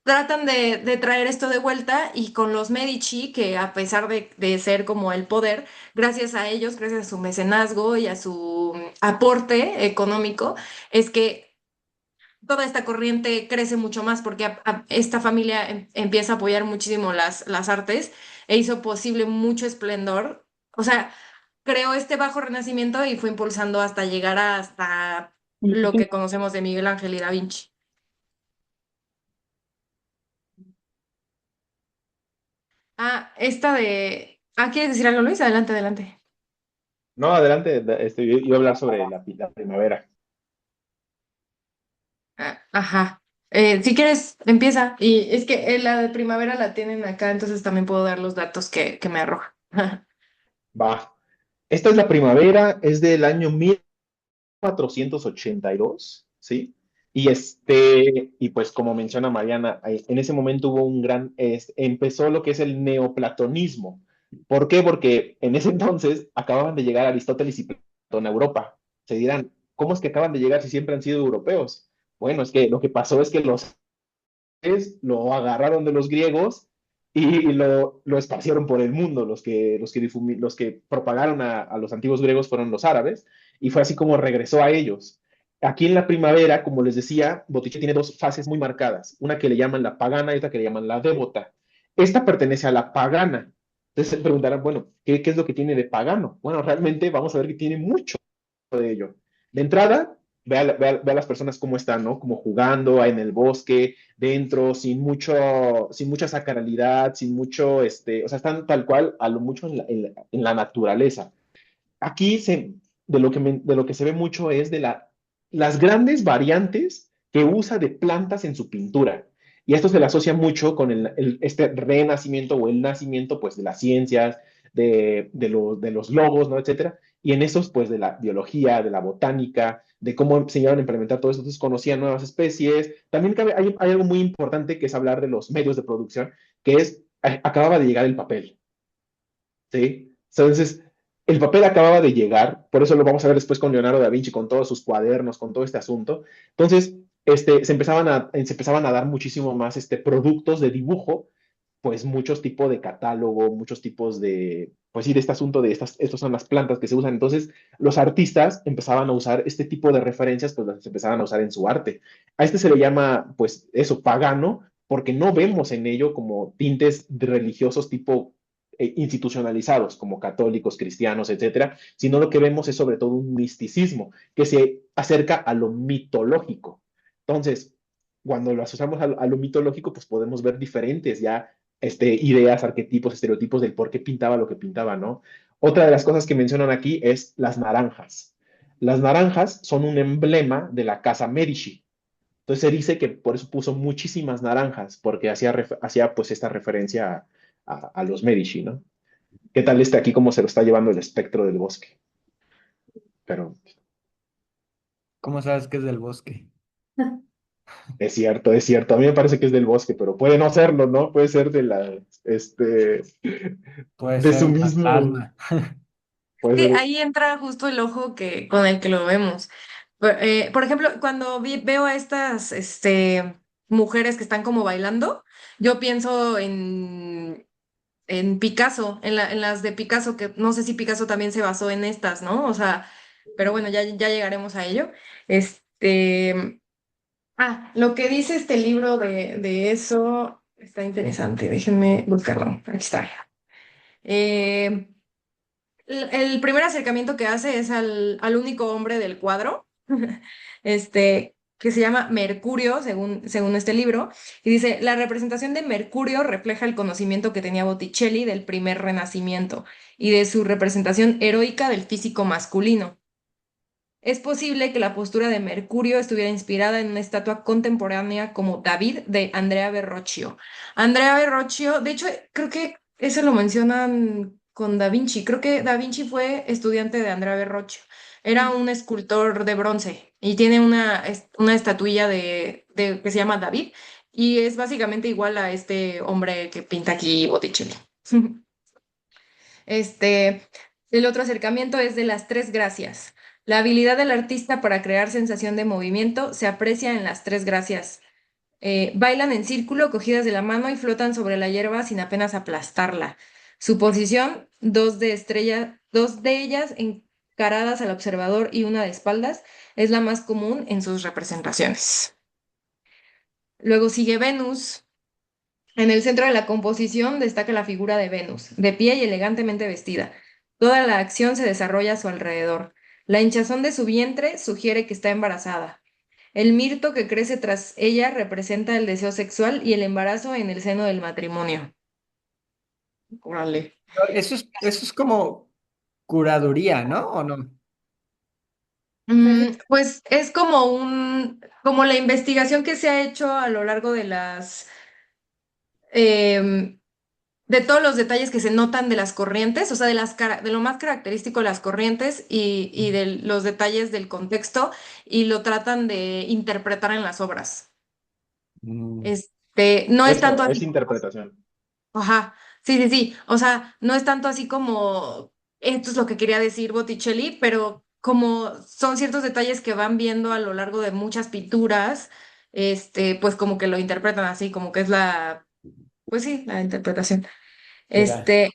tratan de traer esto de vuelta y con los Medici, que a pesar de ser como el poder, gracias a ellos, gracias a su mecenazgo y a su aporte económico, es que toda esta corriente crece mucho más porque esta familia empieza a apoyar muchísimo las artes e hizo posible mucho esplendor. O sea, creó este bajo renacimiento y fue impulsando hasta llegar hasta lo que conocemos de Miguel Ángel y Da Vinci. Esta de... ¿quieres decir algo, Luis? Adelante, adelante. No, adelante, yo iba a hablar sobre la primavera. Ajá. Si quieres, empieza. Y es que la de primavera la tienen acá, entonces también puedo dar los datos que me arroja. Va. Esta es la primavera, es del año 1482, ¿sí? Y pues como menciona Mariana, en ese momento hubo empezó lo que es el neoplatonismo. ¿Por qué? Porque en ese entonces acababan de llegar Aristóteles y Platón a Europa. Se dirán, ¿cómo es que acaban de llegar si siempre han sido europeos? Bueno, es que lo que pasó es que los lo agarraron de los griegos y lo esparcieron por el mundo. Los que propagaron a los antiguos griegos fueron los árabes, y fue así como regresó a ellos. Aquí en la primavera, como les decía, Botticelli tiene dos fases muy marcadas, una que le llaman la pagana y otra que le llaman la devota. Esta pertenece a la pagana. Entonces se preguntarán, bueno, ¿qué es lo que tiene de pagano? Bueno, realmente vamos a ver que tiene mucho de ello. De entrada, ve a las personas cómo están, ¿no? Como jugando en el bosque, dentro, sin mucha sacralidad, sin mucho, o sea, están tal cual a lo mucho en la naturaleza. Aquí de lo que se ve mucho es de las grandes variantes que usa de plantas en su pintura. Y esto se le asocia mucho con este renacimiento o el nacimiento, pues, de las ciencias, de los logos, ¿no? Etcétera. Y en esos, pues, de la biología, de la botánica, de cómo se iban a implementar todo eso. Entonces conocían nuevas especies. También hay algo muy importante que es hablar de los medios de producción, que acababa de llegar el papel. ¿Sí? Entonces, el papel acababa de llegar, por eso lo vamos a ver después con Leonardo da Vinci, con todos sus cuadernos, con todo este asunto. Entonces, se empezaban a dar muchísimo más productos de dibujo, pues muchos tipos de catálogo, muchos tipos pues sí, de este asunto estos son las plantas que se usan. Entonces, los artistas empezaban a usar este tipo de referencias, pues las empezaban a usar en su arte. A este se le llama, pues eso, pagano, porque no vemos en ello como tintes religiosos tipo institucionalizados, como católicos, cristianos, etcétera, sino lo que vemos es sobre todo un misticismo que se acerca a lo mitológico. Entonces, cuando lo asociamos a lo mitológico, pues podemos ver diferentes ya ideas, arquetipos, estereotipos del por qué pintaba lo que pintaba, ¿no? Otra de las cosas que mencionan aquí es las naranjas. Las naranjas son un emblema de la casa Medici. Entonces se dice que por eso puso muchísimas naranjas, porque hacía pues esta referencia a los Medici, ¿no? ¿Qué tal aquí cómo se lo está llevando el espectro del bosque? Pero ¿Cómo sabes que es del bosque? es cierto, es cierto. A mí me parece que es del bosque, pero puede no serlo, ¿no? Puede ser Puede de ser su un mismo, fantasma. puede Que ser, ahí entra justo el ojo con el que lo vemos. Por ejemplo, cuando veo a estas mujeres que están como bailando, yo pienso en Picasso, en las de Picasso, que no sé si Picasso también se basó en estas, ¿no? O sea, pero bueno, ya llegaremos a ello. Este, lo que dice este libro de eso está interesante. Déjenme buscarlo. Aquí está. Eh, el primer acercamiento que hace es al único hombre del cuadro, que se llama Mercurio, según este libro, y dice, la representación de Mercurio refleja el conocimiento que tenía Botticelli del primer renacimiento y de su representación heroica del físico masculino. Es posible que la postura de Mercurio estuviera inspirada en una estatua contemporánea como David de Andrea Verrocchio. Andrea Verrocchio, de hecho, creo que eso lo mencionan con Da Vinci. Creo que Da Vinci fue estudiante de Andrea Verrocchio. Era un escultor de bronce y tiene una estatuilla que se llama David y es básicamente igual a este hombre que pinta aquí Botticelli. Este, el otro acercamiento es de las tres gracias. La habilidad del artista para crear sensación de movimiento se aprecia en las tres gracias. Bailan en círculo, cogidas de la mano y flotan sobre la hierba sin apenas aplastarla. Su posición, dos de ellas encaradas al observador y una de espaldas, es la más común en sus representaciones. Luego sigue Venus. En el centro de la composición destaca la figura de Venus, de pie y elegantemente vestida. Toda la acción se desarrolla a su alrededor. La hinchazón de su vientre sugiere que está embarazada. El mirto que crece tras ella representa el deseo sexual y el embarazo en el seno del matrimonio. Órale. Eso es como curaduría, ¿no? ¿O no? Pues es como como la investigación que se ha hecho a lo largo em, de todos los detalles que se notan de las corrientes, o sea, de lo más característico de las corrientes y de los detalles del contexto, y lo tratan de interpretar en las obras. Mm, No es tanto Eso, es así. interpretación. Ajá, sí, sí, sí. O sea, no es tanto así como esto es lo que quería decir Botticelli, pero como son ciertos detalles que van viendo a lo largo de muchas pinturas, pues como que lo interpretan así, como que es pues sí, la interpretación. ya. Este,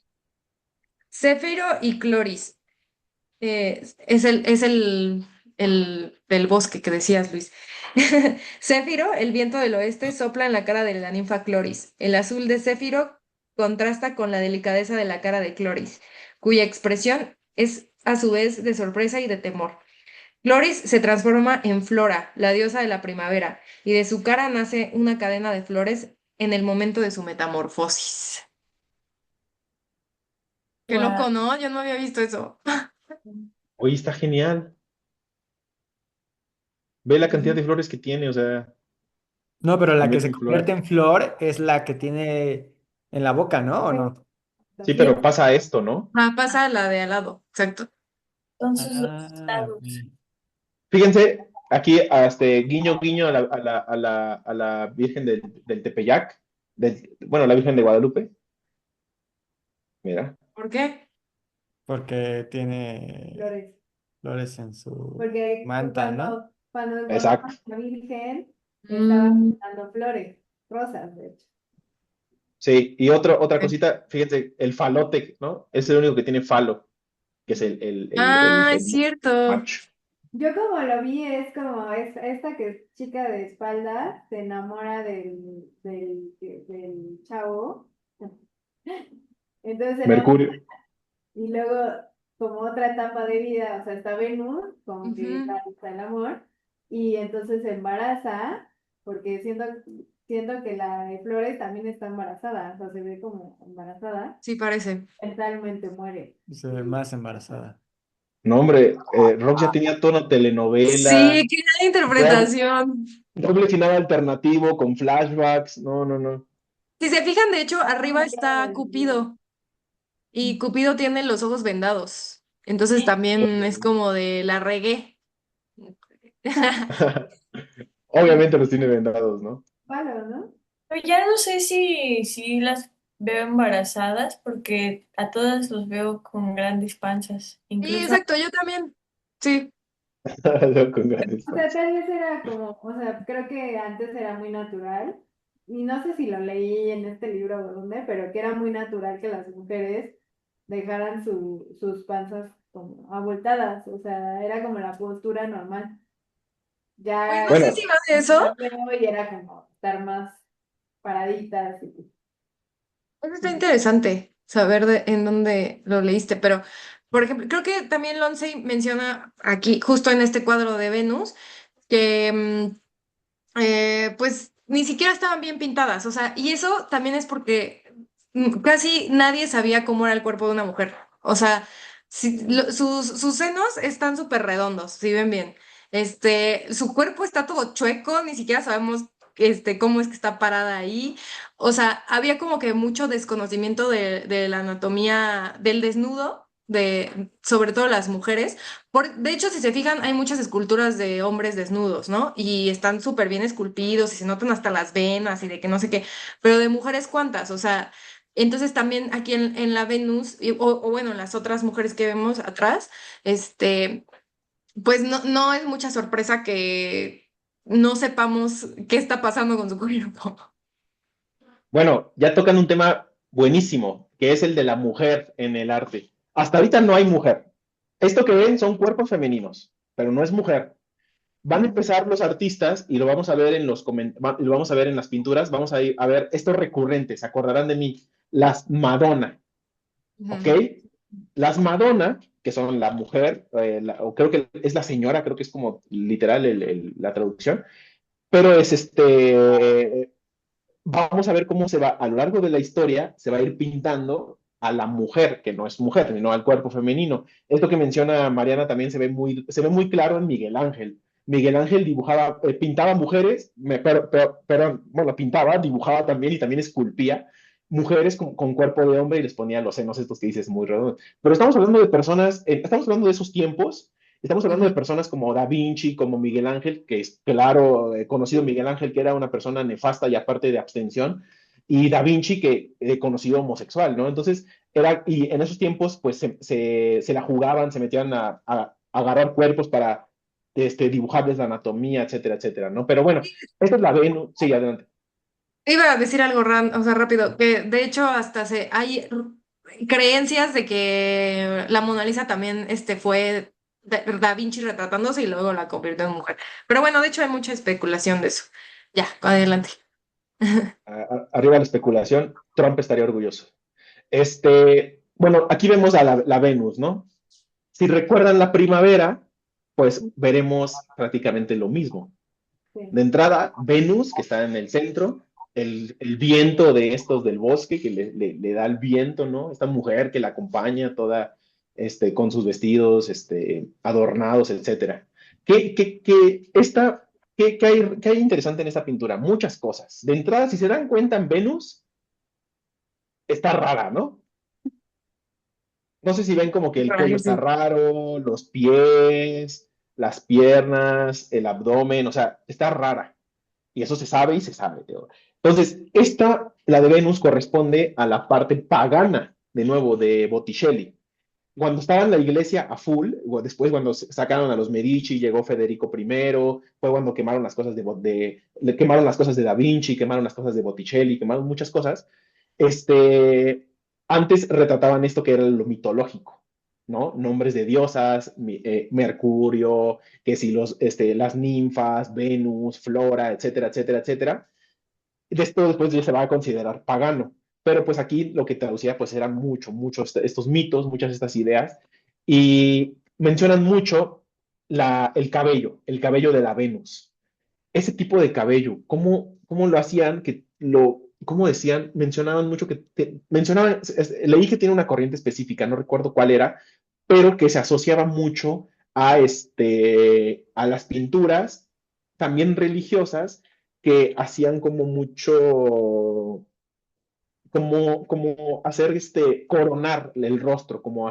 Céfiro y Cloris, es el del bosque que decías, Luis. Céfiro, el viento del oeste, sopla en la cara de la ninfa Cloris. El azul de Céfiro contrasta con la delicadeza de la cara de Cloris, cuya expresión es a su vez de sorpresa y de temor. Cloris se transforma en Flora, la diosa de la primavera, y de su cara nace una cadena de flores en el momento de su metamorfosis. Qué Guau. loco, ¿no? Yo no había visto eso. Oye, está genial. Ve la cantidad Ujú. de flores que tiene, o sea, No, pero la que convierte se en flora. convierte en flor es la que tiene en la boca, ¿no? ¿O no? Sí, Sí, pero pasa esto, ¿no? pasa la de al lado, exacto. Entonces los Ah, ok. estados. Fíjense, aquí, guiño, guiño a la Virgen del Tepeyac, bueno, la Virgen de Guadalupe, mira. ¿Por qué? Porque tiene Flores. flores en su Porque manta, ¿no? cuando Exacto. encontraron a la Virgen, estaba Mm, dando flores, rosas, de hecho. Sí, y otra ok. cosita, fíjense, el falote, ¿no? Es el único que tiene falo, que es Ah, es cierto. macho. Yo como lo vi es como esta que es chica de espalda se enamora del chavo, entonces se enamora Mercurio. y luego como otra etapa de vida, o sea, está Venus, como que Ujú. está el amor, y entonces se embaraza, porque siento que la de Flores también está embarazada, o sea, se ve como embarazada, Sí, parece. mentalmente muere. Se ve más embarazada. No, hombre, Rock ya tenía tono telenovela, Sí, qué gran doble, interpretación. doble final alternativo con flashbacks. No, no, no. Si se fijan, de hecho, arriba Enamorada está del libro. Cupido y Cupido tiene los ojos vendados. Entonces también es como de la regué. Obviamente los tiene vendados, ¿no? Palo, ¿no? Pero ya no sé si las veo embarazadas porque a todas los veo con grandes panzas. Sí, Incluso exacto, yo también. Sí. Con grandes O sea, fans. tal vez era como, o sea, creo que antes era muy natural, y no sé si lo leí en este libro o dónde, pero que era muy natural que las mujeres dejaran sus panzas como abultadas, o sea, era como la postura normal. Pues Ya no sé Bueno, si va de eso. cambió y era como estar más paraditas. Eso está interesante saber en dónde lo leíste, pero, por ejemplo, creo que también Lonsey menciona aquí, justo en este cuadro de Venus, que pues ni siquiera estaban bien pintadas, o sea, y eso también es porque casi nadie sabía cómo era el cuerpo de una mujer, o sea, sus senos están súper redondos, si ven bien, su cuerpo está todo chueco, ni siquiera sabemos cómo es que está parada ahí, o sea, había como que mucho desconocimiento de la anatomía del desnudo, sobre todo las mujeres. De hecho, si se fijan, hay muchas esculturas de hombres desnudos, ¿no? Y están súper bien esculpidos y se notan hasta las venas y de que no sé qué, pero de mujeres cuántas, o sea, entonces también aquí en la Venus, o bueno, en las otras mujeres que vemos atrás, pues no es mucha sorpresa que no sepamos qué está pasando con su cuerpo. bueno, ya tocan un tema buenísimo, que es el de la mujer en el arte. Hasta ahorita no hay mujer. Esto que ven son cuerpos femeninos, pero no es mujer. Van a empezar los artistas y lo vamos a ver en lo vamos a ver en las pinturas, vamos a ir a ver estos recurrentes, se acordarán de mí, las Madonna, ¿ok? Ujú. Las Madonna, que son la mujer, o creo que es la señora, creo que es como literal la traducción, pero es vamos a ver cómo se va, a lo largo de la historia, se va a ir pintando a la mujer, que no es mujer, sino al cuerpo femenino. Esto que menciona Mariana también se ve muy claro en Miguel Ángel. Miguel Ángel dibujaba, pintaba mujeres, perdón, bueno, pintaba, dibujaba también y también esculpía mujeres con cuerpo de hombre y les ponía los senos estos que dices muy redondos. Pero estamos hablando de personas, estamos hablando de esos tiempos. Estamos hablando de Ujú. personas como Da Vinci, como Miguel Ángel, que es claro, conocido Miguel Ángel, que era una persona nefasta y aparte de abstención, y Da Vinci, que conocido homosexual, ¿no? Entonces, y en esos tiempos, pues se la jugaban, se metían a agarrar cuerpos para dibujarles la anatomía, etcétera, etcétera, ¿no? Pero bueno, esta es la Venus. Sí, adelante. Iba a decir algo o sea, rápido, que de hecho hasta hay creencias de que la Mona Lisa también fue Da Vinci retratándose y luego la convirtió en mujer. Pero bueno, de hecho hay mucha especulación de eso. Ya, adelante. Arriba la especulación, Trump estaría orgulloso. Bueno, aquí vemos a la Venus, ¿no? Si recuerdan la primavera, pues veremos prácticamente lo mismo. Sí. De entrada, Venus, que está en el centro, el viento de estos del bosque, que le da el viento, ¿no? Esta mujer que la acompaña toda, con sus vestidos, adornados, etcétera. ¿Qué hay interesante en esta pintura? Muchas cosas. De entrada, si se dan cuenta, en Venus está rara, ¿no? No sé si ven como que el cuello Rayos, está sí. raro, los pies, las piernas, el abdomen, o sea, está rara. Y eso se sabe y se sabe, Teo. Entonces, la de Venus, corresponde a la parte pagana, de nuevo, de Botticelli. Cuando estaba en la iglesia a full, o después cuando sacaron a los Medici, llegó Federico I, fue cuando quemaron las cosas quemaron las cosas de Da Vinci, quemaron las cosas de Botticelli, quemaron muchas cosas. Este, Antes retrataban esto que era lo mitológico, ¿no? Nombres de diosas, Mercurio, que si las ninfas, Venus, Flora, etcétera, etcétera, etcétera. Después ya se va a considerar pagano. Pero pues aquí lo que traducía pues eran muchos estos mitos, muchas de estas ideas, y mencionan mucho el cabello de la Venus. Ese tipo de cabello, ¿cómo lo hacían? ¿Cómo decían? Mencionaban mucho leí que tiene una corriente específica, no recuerdo cuál era, pero que se asociaba mucho a las pinturas, también religiosas, que hacían como mucho, como hacer coronar el rostro, como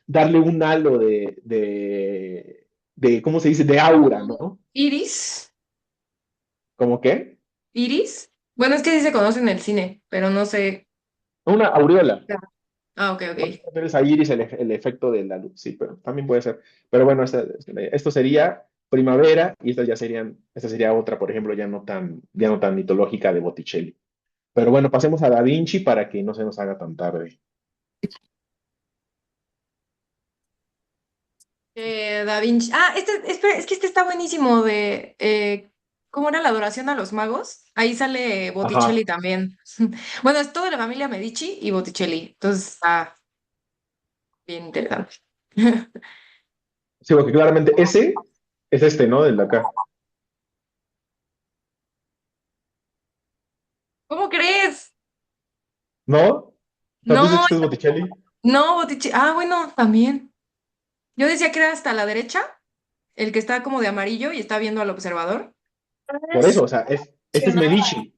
darle un halo ¿cómo se dice? De aura, ¿no? Iris, ¿Cómo qué? Iris. Bueno, es que sí se conoce en el cine, pero no sé. Una aureola. Ah, ok, ok. Tienes a Iris el efecto de la luz, sí, pero también puede ser. Pero bueno, esto sería primavera y esta sería otra, por ejemplo, ya no tan mitológica de Botticelli. Pero bueno, pasemos a Da Vinci para que no se nos haga tan tarde. Da Vinci. Ah, espera, es que este está buenísimo ¿cómo era la adoración a los magos? Ahí sale Ajá. Botticelli también. Bueno, es toda la familia Medici y Botticelli. Entonces está bien interesante. Sí, porque claramente ese es ¿no? Del de acá. ¿Cómo crees? ¿No? O sea, ¿tú dices que No, este es Botticelli? no, Botticelli. Ah, bueno, también. Yo decía que era hasta la derecha, el que está como de amarillo y está viendo al observador. Por eso, o sea, este es Medici.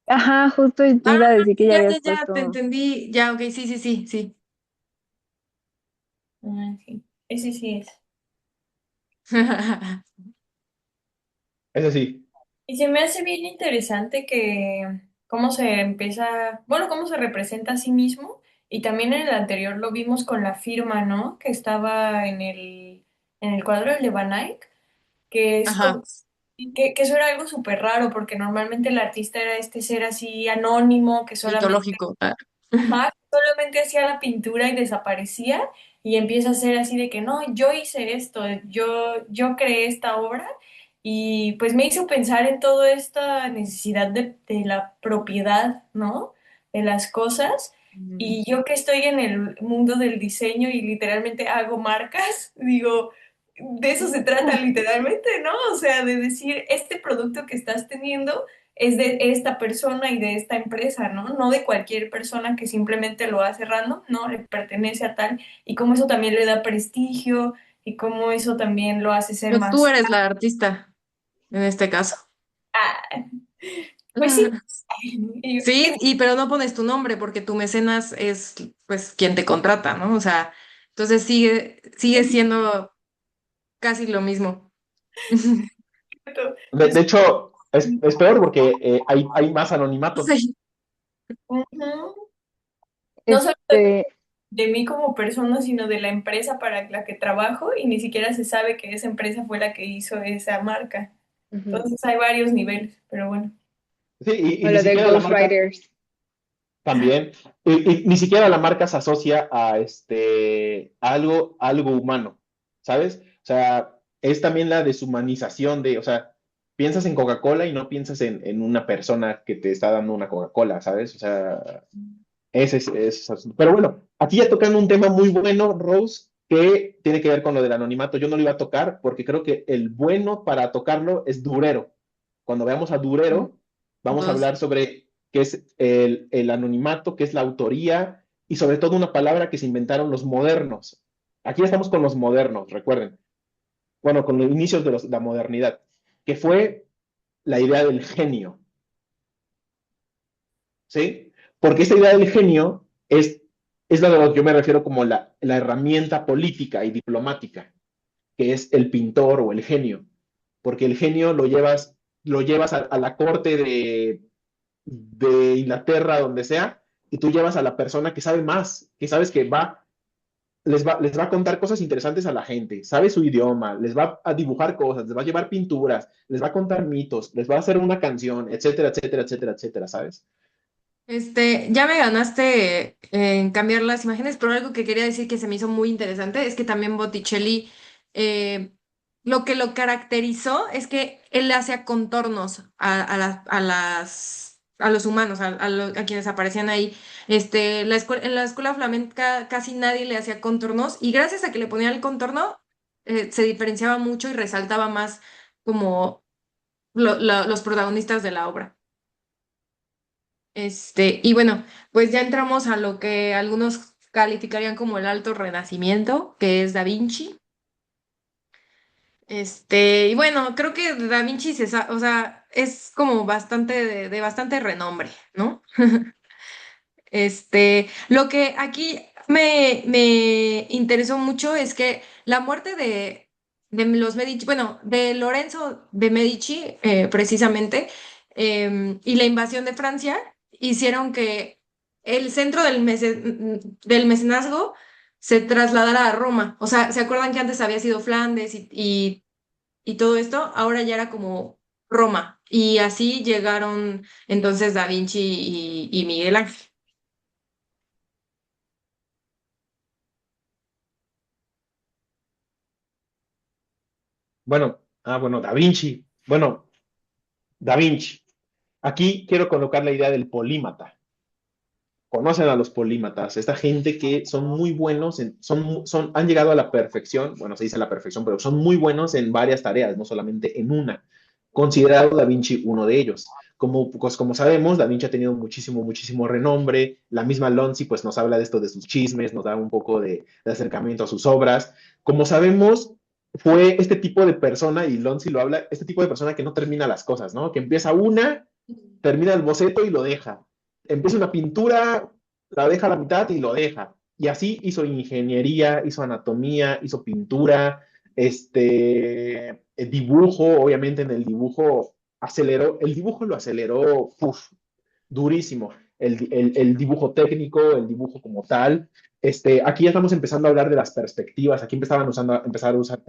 Ajá, justo te Ah, iba a decir que ya ya, habías ya, ya, te puesto. entendí. Ya, ok, sí, sí, sí, sí. Ah, sí. Ese sí es. Ese sí. Y se me hace bien interesante que cómo se empieza, bueno, cómo se representa a sí mismo. Y también en el anterior lo vimos con la firma, ¿no? Que estaba en el cuadro de Van Eyck, que es Ajá, como, que eso era algo súper raro, porque normalmente el artista era este ser así anónimo, que solamente mitológico. Ah. ajá, solamente hacía la pintura y desaparecía y empieza a ser así de que no, yo hice esto, yo creé esta obra y pues me hizo pensar en toda esta necesidad de la propiedad, ¿no? De las cosas. Mm. Y yo que estoy en el mundo del diseño y literalmente hago marcas, digo, de eso se trata literalmente, ¿no? O sea, de decir, este producto que estás teniendo es de esta persona y de esta empresa, ¿no? No de cualquier persona que simplemente lo hace random, no, le pertenece a tal, y cómo eso también le da prestigio y cómo eso también lo hace ser Pero tú más, eres la artista en este caso. ah, pues sí. Y yo, Sí, y pero no pones tu nombre porque tu mecenas es pues quien te contrata, ¿no? O sea, entonces sigue siendo casi lo mismo. De hecho, es peor porque hay más anonimato. Sí. ujú. No solo Este, de mí como persona, sino de la empresa para la que trabajo y ni siquiera se sabe que esa empresa fue la que hizo esa marca. ujú, Entonces hay varios niveles, pero bueno. Sí, o y ni lo de siquiera la marca ghostwriters. también, y ni siquiera la marca se asocia a, a algo humano, ¿sabes? O sea, es también la deshumanización de, o sea, piensas en Coca-Cola y no piensas en una persona que te está dando una Coca-Cola, ¿sabes? O sea, pero bueno, aquí ya tocando un tema muy bueno, Rose, que tiene que ver con lo del anonimato. Yo no lo iba a tocar porque creo que el bueno para tocarlo es Durero. Cuando veamos a Durero, vamos a Dos. hablar sobre qué es el anonimato, qué es la autoría y sobre todo una palabra que se inventaron los modernos. Aquí estamos con los modernos, recuerden. Bueno, con los inicios de la modernidad, que fue la idea del genio, ¿sí? Porque esta idea del genio es lo que yo me refiero como la herramienta política y diplomática, que es el pintor o el genio, porque el genio lo llevas a la corte de Inglaterra, donde sea, y tú llevas a la persona que sabe más, que sabes que les va a contar cosas interesantes a la gente, sabe su idioma, les va a dibujar cosas, les va a llevar pinturas, les va a contar mitos, les va a hacer una canción, etcétera, etcétera, etcétera, etcétera, ¿sabes? Ya me ganaste en cambiar las imágenes, pero algo que quería decir que se me hizo muy interesante es que también Botticelli, eh, lo que lo caracterizó es que él le hacía contornos a los humanos, a quienes aparecían ahí. En la escuela flamenca casi nadie le hacía contornos y gracias a que le ponía el contorno, se diferenciaba mucho y resaltaba más como los protagonistas de la obra. Y bueno, pues ya entramos a lo que algunos calificarían como el Alto Renacimiento, que es Da Vinci. Y bueno, creo que Da Vinci o sea, es como bastante de bastante renombre, ¿no? Lo que aquí me interesó mucho es que la muerte de los Medici, bueno, de Lorenzo de Medici, precisamente, y la invasión de Francia hicieron que el centro del mecenazgo se trasladara a Roma. O sea, ¿se acuerdan que antes había sido Flandes y todo esto? Ahora ya era como Roma. Y así llegaron entonces Da Vinci y Miguel Ángel. Bueno, bueno, Da Vinci. Bueno, Da Vinci. Aquí quiero colocar la idea del polímata. Conocen a los polímatas, esta gente que son muy buenos, han llegado a la perfección, bueno, se dice la perfección, pero son muy buenos en varias tareas, no solamente en una. Considerado Da Vinci uno de ellos. Como sabemos, Da Vinci ha tenido muchísimo, muchísimo renombre. La misma Lonzi pues nos habla de esto, de sus chismes, nos da un poco de acercamiento a sus obras. Como sabemos, fue este tipo de persona, y Lonzi lo habla, este tipo de persona que no termina las cosas, ¿no? Que empieza una, termina el boceto y lo deja. Empieza una pintura, la deja a la mitad y lo deja. Y así hizo ingeniería, hizo anatomía, hizo pintura, dibujo, obviamente en el dibujo el dibujo lo aceleró, uf, durísimo. El dibujo técnico, el dibujo como tal. Aquí ya estamos empezando a hablar de las perspectivas. Aquí empezar a usar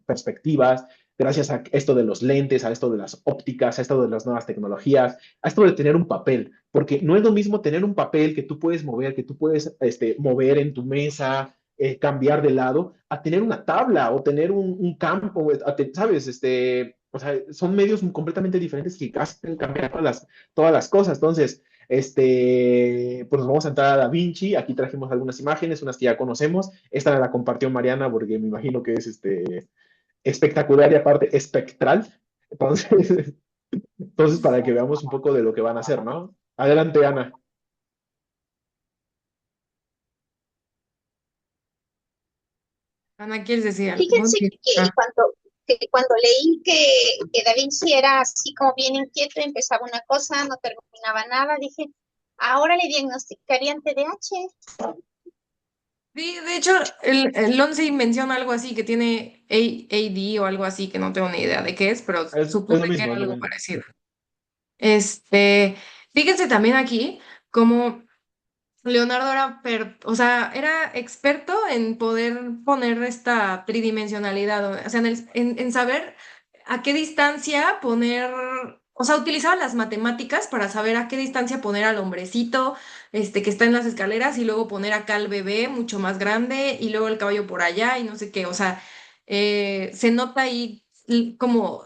perspectivas. gracias a esto de los lentes, a esto de las ópticas, a esto de las nuevas tecnologías, a esto de tener un papel, porque no es lo mismo tener un papel que tú puedes mover, que tú puedes mover en tu mesa, cambiar de lado, a tener una tabla o tener un campo, ¿sabes? O sea, son medios completamente diferentes que hacen cambiar todas las cosas. Entonces, pues nos vamos a entrar a DaVinci. Aquí trajimos algunas imágenes, unas que ya conocemos. Esta la compartió Mariana porque me imagino que es espectacular y aparte espectral. Entonces, entonces, para que veamos un poco de lo que van a hacer, ¿no? Adelante, Ana. Ana, ¿quieres decir algo? Fíjense Sí. que Ah. cuando leí que Da Vinci era así como bien inquieto, empezaba una cosa, no terminaba nada, dije, ahora le diagnosticarían TDAH. Sí, de hecho, el 11 menciona algo así, que tiene AD o algo así, que no tengo ni idea de qué es, pero Es lo supuse que mismo, era es lo algo mismo. parecido. Este, Fíjense también aquí como Leonardo era, o sea, era experto en poder poner esta tridimensionalidad, o sea, en saber a qué distancia poner, o sea, utilizaba las matemáticas para saber a qué distancia poner al hombrecito, que está en las escaleras y luego poner acá al bebé mucho más grande y luego el caballo por allá y no sé qué, o sea, se nota ahí como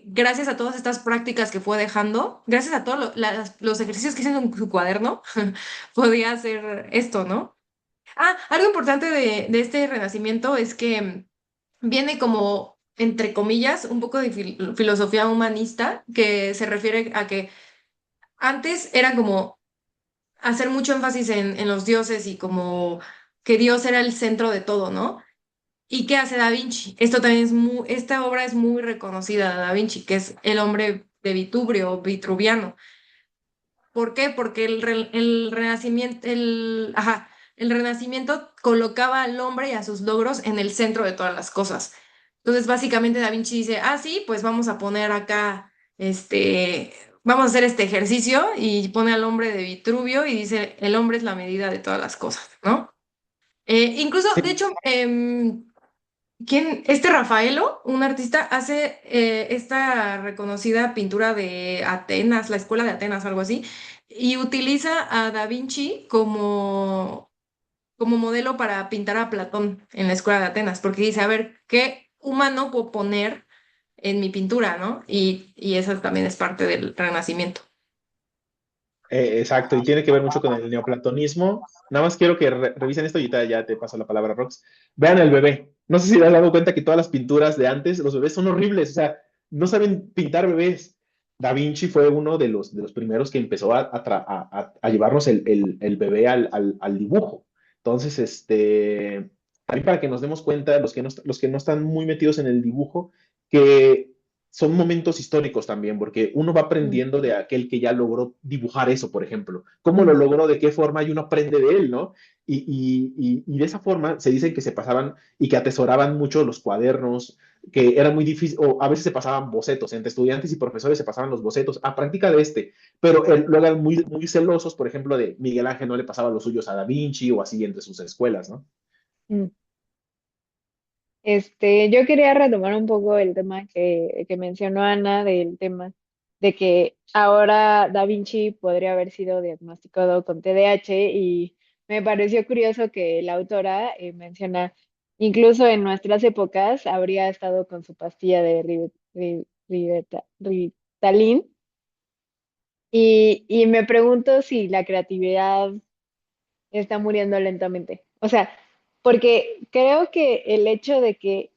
gracias a todas estas prácticas que fue dejando, gracias a todos los ejercicios que hizo en su cuaderno, podía hacer esto, ¿no? Ah, algo importante de este renacimiento es que viene como, entre comillas, un poco de filosofía humanista, que se refiere a que antes era como hacer mucho énfasis en los dioses y como que Dios era el centro de todo, ¿no? ¿Y qué hace Da Vinci? Esto también esta obra es muy reconocida de Da Vinci, que es El hombre de Vitruvio o Vitruviano. ¿Por qué? Porque el Renacimiento, el Renacimiento colocaba al hombre y a sus logros en el centro de todas las cosas. Entonces, básicamente Da Vinci dice, ah, sí, pues vamos a poner acá, vamos a hacer este ejercicio y pone al hombre de Vitruvio y dice, el hombre es la medida de todas las cosas, ¿no? Incluso, de Sí, hecho, este Rafaelo, un artista, hace esta reconocida pintura de Atenas, la escuela de Atenas, algo así, y utiliza a Da Vinci como modelo para pintar a Platón en la escuela de Atenas, porque dice, a ver, ¿qué humano puedo poner en mi pintura, ¿no? Y eso también es parte del Renacimiento. exacto, y tiene que ver mucho con el neoplatonismo. Nada más quiero que revisen esto y ahorita ya te paso la palabra, Rox. Vean el bebé. No sé si te has dado cuenta que todas las pinturas de antes, los bebés son horribles, o sea, no saben pintar bebés. Da Vinci fue uno de los primeros que empezó a llevarnos el bebé al dibujo. Entonces, también para que nos demos cuenta, los que no están muy metidos en el dibujo, que son momentos históricos también, porque uno va Mm. aprendiendo de aquel que ya logró dibujar eso, por ejemplo. ¿Cómo lo logró? ¿De qué forma? Y uno aprende de él, ¿no? Y de esa forma se dicen que se pasaban y que atesoraban mucho los cuadernos, que era muy difícil, o a veces se pasaban bocetos, entre estudiantes y profesores se pasaban los bocetos, a práctica de pero luego eran muy, muy celosos, por ejemplo, de Miguel Ángel no le pasaba los suyos a Da Vinci o así entre sus escuelas, ¿no? Mm. Yo quería retomar un poco el tema que mencionó Ana, del tema de que ahora Da Vinci podría haber sido diagnosticado con TDAH, y me pareció curioso que la autora menciona, incluso en nuestras épocas habría estado con su pastilla de Ritalin, y me pregunto si la creatividad está muriendo lentamente. O sea, porque creo que el hecho de que,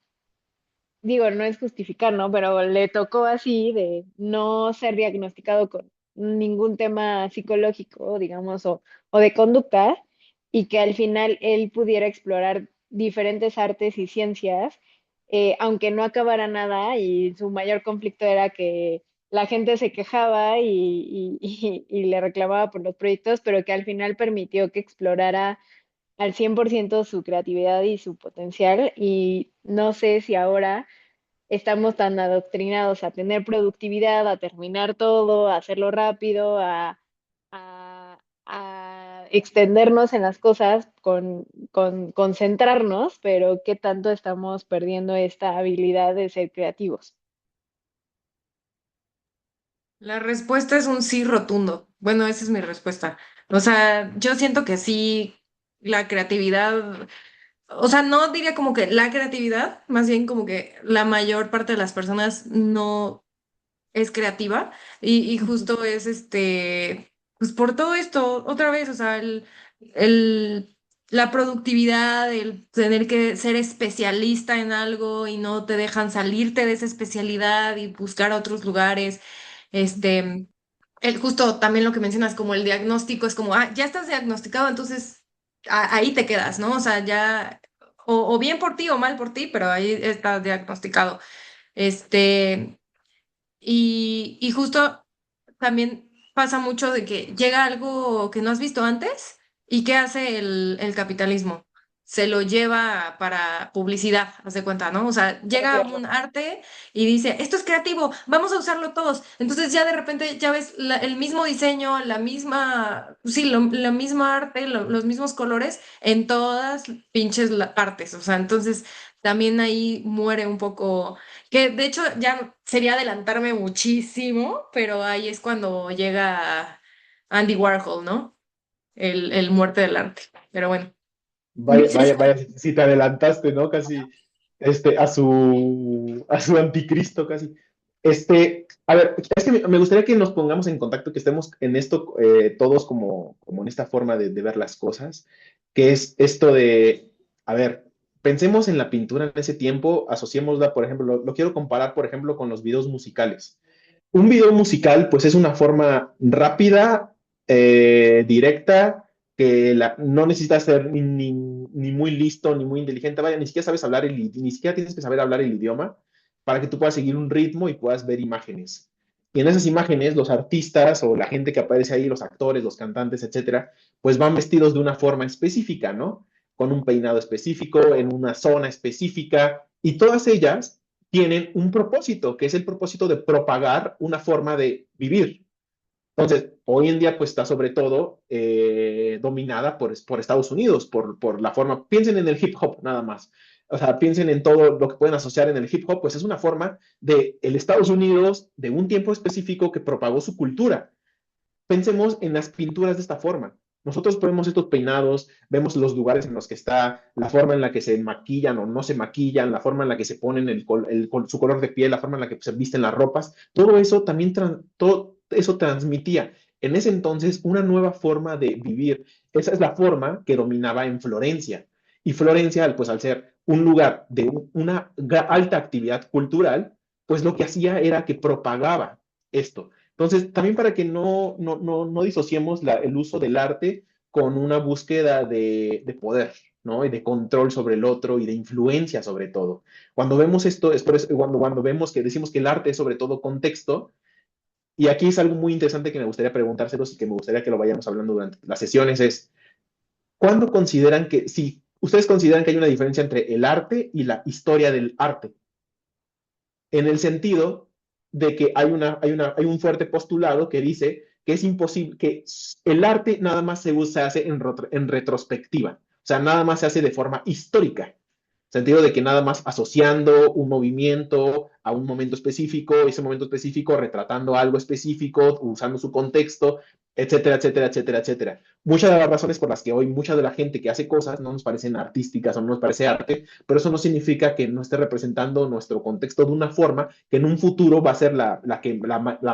digo, no es justificar, ¿no? Pero le tocó así de no ser diagnosticado con ningún tema psicológico, digamos, o de conducta, y que al final él pudiera explorar diferentes artes y ciencias, aunque no acabara nada, y su mayor conflicto era que la gente se quejaba y le reclamaba por los proyectos, pero que al final permitió que explorara al 100% su creatividad y su potencial. Y no sé si ahora estamos tan adoctrinados a tener productividad, a terminar todo, a hacerlo rápido, a extendernos en las cosas, con concentrarnos, pero qué tanto estamos perdiendo esta habilidad de ser creativos. La respuesta es un sí rotundo. Bueno, esa es mi respuesta. O sea, yo siento que sí, la creatividad, o sea, no diría como que la creatividad, más bien como que la mayor parte de las personas no es creativa y justo es pues por todo esto, otra vez, o sea, el, la productividad, el tener que ser especialista en algo y no te dejan salirte de esa especialidad y buscar otros lugares, este, justo también lo que mencionas como el diagnóstico es como, ah, ya estás diagnosticado, entonces ahí te quedas, ¿no? O sea, ya, o bien por ti o mal por ti, pero ahí estás diagnosticado. Este, y justo también pasa mucho de que llega algo que no has visto antes y ¿qué hace el capitalismo? Se lo lleva para publicidad, haz de cuenta, ¿no? O sea, llega Apropiarlo. un arte y dice, esto es creativo, vamos a usarlo todos. Entonces ya de repente ya ves el mismo diseño, la misma, sí, lo mismo arte, los mismos colores en todas pinches partes. O sea, entonces también ahí muere un poco que de hecho ya sería adelantarme muchísimo, pero ahí es cuando llega Andy Warhol, ¿no? El muerte del arte. Pero bueno. Vaya, vaya, vaya, si te adelantaste, ¿no? Casi, a su anticristo, casi. A ver, es que me gustaría que nos pongamos en contacto, que estemos en esto todos como en esta forma de ver las cosas, que es esto de, a ver, pensemos en la pintura en ese tiempo, asociémosla, por ejemplo, lo quiero comparar, por ejemplo, con los videos musicales. Un video musical, pues es una forma rápida, directa, que no necesitas ser ni muy listo, ni muy inteligente, vaya, ni siquiera sabes hablar ni siquiera tienes que saber hablar el idioma para que tú puedas seguir un ritmo y puedas ver imágenes. Y en esas imágenes, los artistas o la gente que aparece ahí, los actores, los cantantes, etcétera, pues van vestidos de una forma específica, ¿no? Con un peinado específico, en una zona específica, y todas ellas tienen un propósito, que es el propósito de propagar una forma de vivir. Entonces, hoy en día pues está sobre todo dominada por Estados Unidos, por la forma, piensen en el hip hop nada más, o sea, piensen en todo lo que pueden asociar en el hip hop, pues es una forma de el Estados Unidos de un tiempo específico que propagó su cultura. Pensemos en las pinturas de esta forma. Nosotros vemos estos peinados, vemos los lugares en los que está, la forma en la que se maquillan o no se maquillan, la forma en la que se ponen su color de piel, la forma en la que se visten las ropas, todo eso también todo eso transmitía en ese entonces una nueva forma de vivir. Esa es la forma que dominaba en Florencia. Y Florencia, pues al ser un lugar de una alta actividad cultural, pues lo que hacía era que propagaba esto. Entonces, también para que no disociemos el uso del arte con una búsqueda de poder, ¿no? Y de control sobre el otro y de influencia sobre todo. Cuando vemos esto, es por eso cuando vemos que decimos que el arte es sobre todo contexto, y aquí es algo muy interesante que me gustaría preguntárselos y que me gustaría que lo vayamos hablando durante las sesiones, es, ¿cuándo consideran si ustedes consideran que hay una diferencia entre el arte y la historia del arte? En el sentido de que hay un fuerte postulado que dice que es imposible, que el arte nada más se hace en retrospectiva, o sea, nada más se hace de forma histórica, sentido de que nada más asociando un movimiento a un momento específico, ese momento específico retratando algo específico, usando su contexto, etcétera, etcétera, etcétera, etcétera. Muchas de las razones por las que hoy mucha de la gente que hace cosas no nos parecen artísticas o no nos parece arte, pero eso no significa que no esté representando nuestro contexto de una forma que en un futuro va a ser la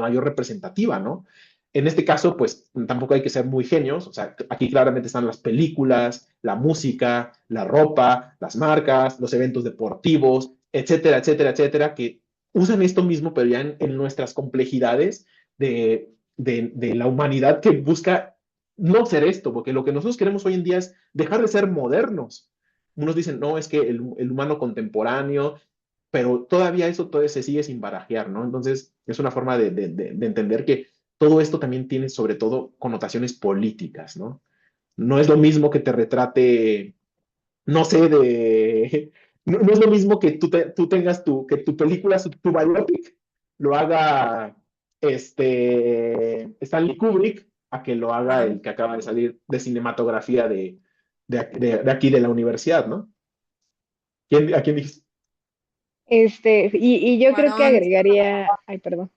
mayor representativa, ¿no? En este caso, pues tampoco hay que ser muy genios, o sea, aquí claramente están las películas, la música, la ropa, las marcas, los eventos deportivos, etcétera, etcétera, etcétera, que usan esto mismo, pero ya en nuestras complejidades de la humanidad que busca no ser esto, porque lo que nosotros queremos hoy en día es dejar de ser modernos. Unos dicen, no, es que el humano contemporáneo, pero todavía eso todavía se sigue sin barajear, ¿no? Entonces, es una forma de entender que todo esto también tiene sobre todo connotaciones políticas, ¿no? No es lo mismo que te retrate, no sé, no es lo mismo que tú tengas que tu película, tu biopic, lo haga Stanley Kubrick, a que lo haga Claro. el que acaba de salir de cinematografía de aquí de la universidad, ¿no? ¿A quién dijiste? Y yo creo que Cuarón. agregaría, ay, perdón,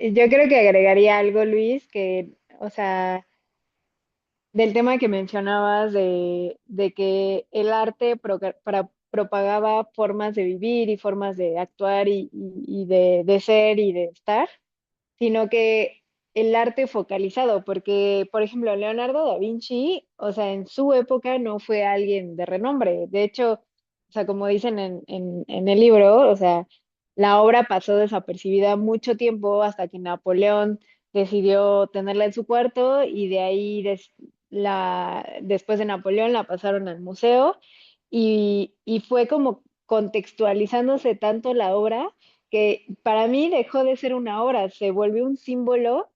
yo creo que agregaría algo, Luis, que, o sea, del tema que mencionabas de que el arte propagaba formas de vivir y formas de actuar y de ser y de estar, sino que el arte focalizado, porque, por ejemplo, Leonardo da Vinci, o sea, en su época no fue alguien de renombre. De hecho, o sea, como dicen en el libro, o sea, la obra pasó desapercibida mucho tiempo hasta que Napoleón decidió tenerla en su cuarto y de ahí después de Napoleón la pasaron al museo y fue como contextualizándose tanto la obra que para mí dejó de ser una obra, se volvió un símbolo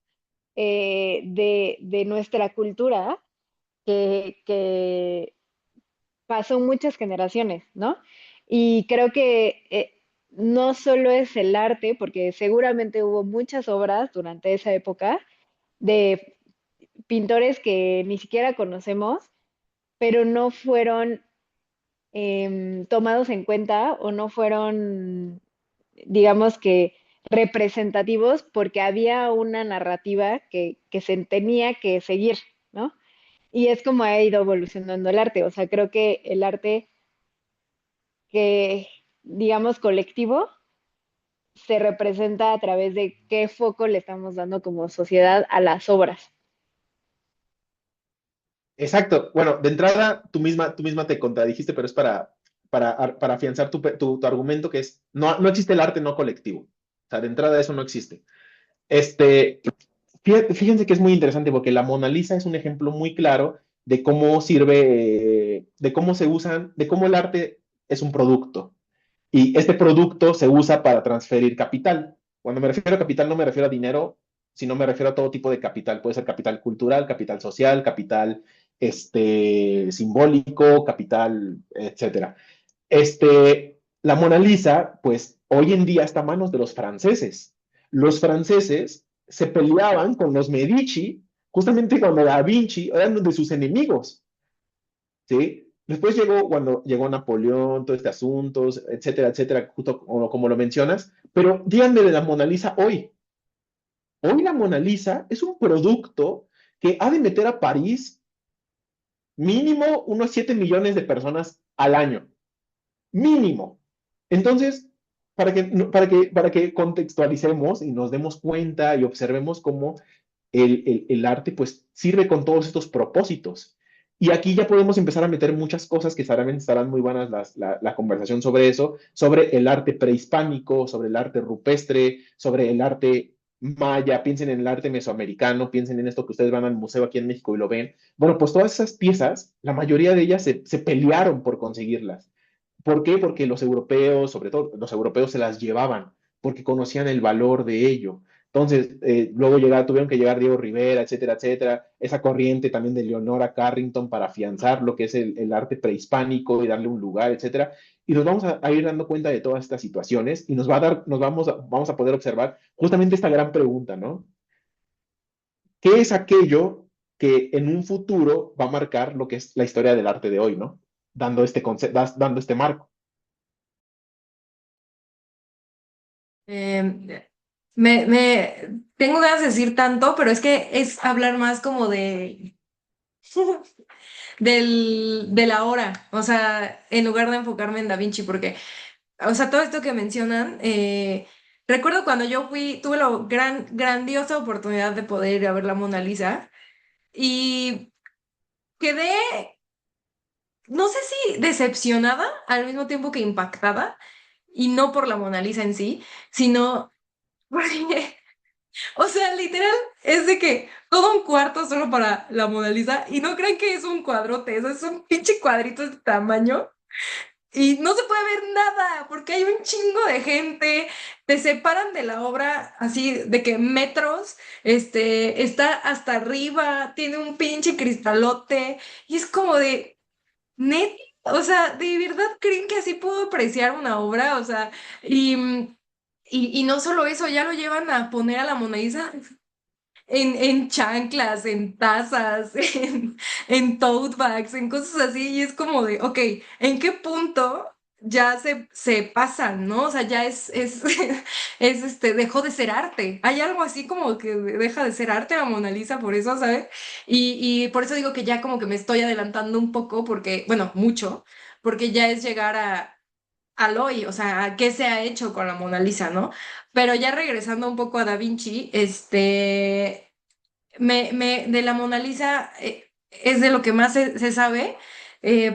de nuestra cultura que pasó muchas generaciones, ¿no? Y creo que no solo es el arte, porque seguramente hubo muchas obras durante esa época de pintores que ni siquiera conocemos, pero no fueron tomados en cuenta o no fueron, digamos que, representativos porque había una narrativa que se tenía que seguir, ¿no? Y es como ha ido evolucionando el arte. O sea, creo que el arte que, digamos, colectivo, se representa a través de qué foco le estamos dando como sociedad a las obras. Exacto. Bueno, de entrada, tú misma te contradijiste, pero es para afianzar tu argumento, que es, no existe el arte no colectivo. O sea, de entrada eso no existe. Este, fíjense que es muy interesante porque la Mona Lisa es un ejemplo muy claro de cómo sirve, de cómo se usan, de cómo el arte es un producto. Y este producto se usa para transferir capital. Cuando me refiero a capital, no me refiero a dinero, sino me refiero a todo tipo de capital. Puede ser capital cultural, capital social, capital simbólico, capital, etcétera. La Mona Lisa, pues hoy en día está a manos de los franceses. Los franceses se peleaban con los Medici, justamente cuando Da Vinci eran de sus enemigos. ¿Sí? Después llegó cuando llegó Napoleón, todo este asunto, etcétera, etcétera, justo como lo mencionas. Pero díganme de la Mona Lisa hoy. Hoy la Mona Lisa es un producto que ha de meter a París mínimo unos 7 millones de personas al año. Mínimo. Entonces, para que contextualicemos y nos demos cuenta y observemos cómo el arte pues sirve con todos estos propósitos. Y aquí ya podemos empezar a meter muchas cosas que estarán muy buenas la conversación sobre eso, sobre el arte prehispánico, sobre el arte rupestre, sobre el arte maya, piensen en el arte mesoamericano, piensen en esto que ustedes van al museo aquí en México y lo ven. Bueno, pues todas esas piezas, la mayoría de ellas se pelearon por conseguirlas. ¿Por qué? Porque los europeos, sobre todo los europeos, se las llevaban, porque conocían el valor de ello. Entonces, luego tuvieron que llegar Diego Rivera, etcétera, etcétera, esa corriente también de Leonora Carrington para afianzar lo que es el arte prehispánico y darle un lugar, etcétera. Y nos vamos a ir dando cuenta de todas estas situaciones y vamos a poder observar justamente esta gran pregunta, ¿no? ¿Qué es aquello que en un futuro va a marcar lo que es la historia del arte de hoy, ¿no? Dando este marco. Eh, tengo ganas de decir tanto, pero es que es hablar más como de de la hora, o sea, en lugar de enfocarme en Da Vinci, porque, o sea, todo esto que mencionan, recuerdo cuando yo tuve la grandiosa oportunidad de poder ir a ver la Mona Lisa y quedé, no sé si decepcionada al mismo tiempo que impactada, y no por la Mona Lisa en sí, sino porque, o sea, literal, es de que todo un cuarto solo para la Mona Lisa, y no crean que es un cuadrote, eso es un pinche cuadrito de este tamaño. Y no se puede ver nada porque hay un chingo de gente, te separan de la obra así de que metros, está hasta arriba, tiene un pinche cristalote y es como de, net, o sea, ¿de verdad creen que así puedo apreciar una obra? O sea, y no solo eso, ya lo llevan a poner a la Mona Lisa en chanclas, en tazas, en tote bags, en cosas así, y es como de, ok, ¿en qué punto ya se pasan, ¿no? O sea, ya dejó de ser arte. Hay algo así como que deja de ser arte la Mona Lisa por eso, ¿sabes? Y por eso digo que ya como que me estoy adelantando un poco, porque, bueno, mucho, porque ya es llegar al hoy, o sea, a qué se ha hecho con la Mona Lisa, ¿no? Pero ya regresando un poco a Da Vinci, de la Mona Lisa es de lo que más se sabe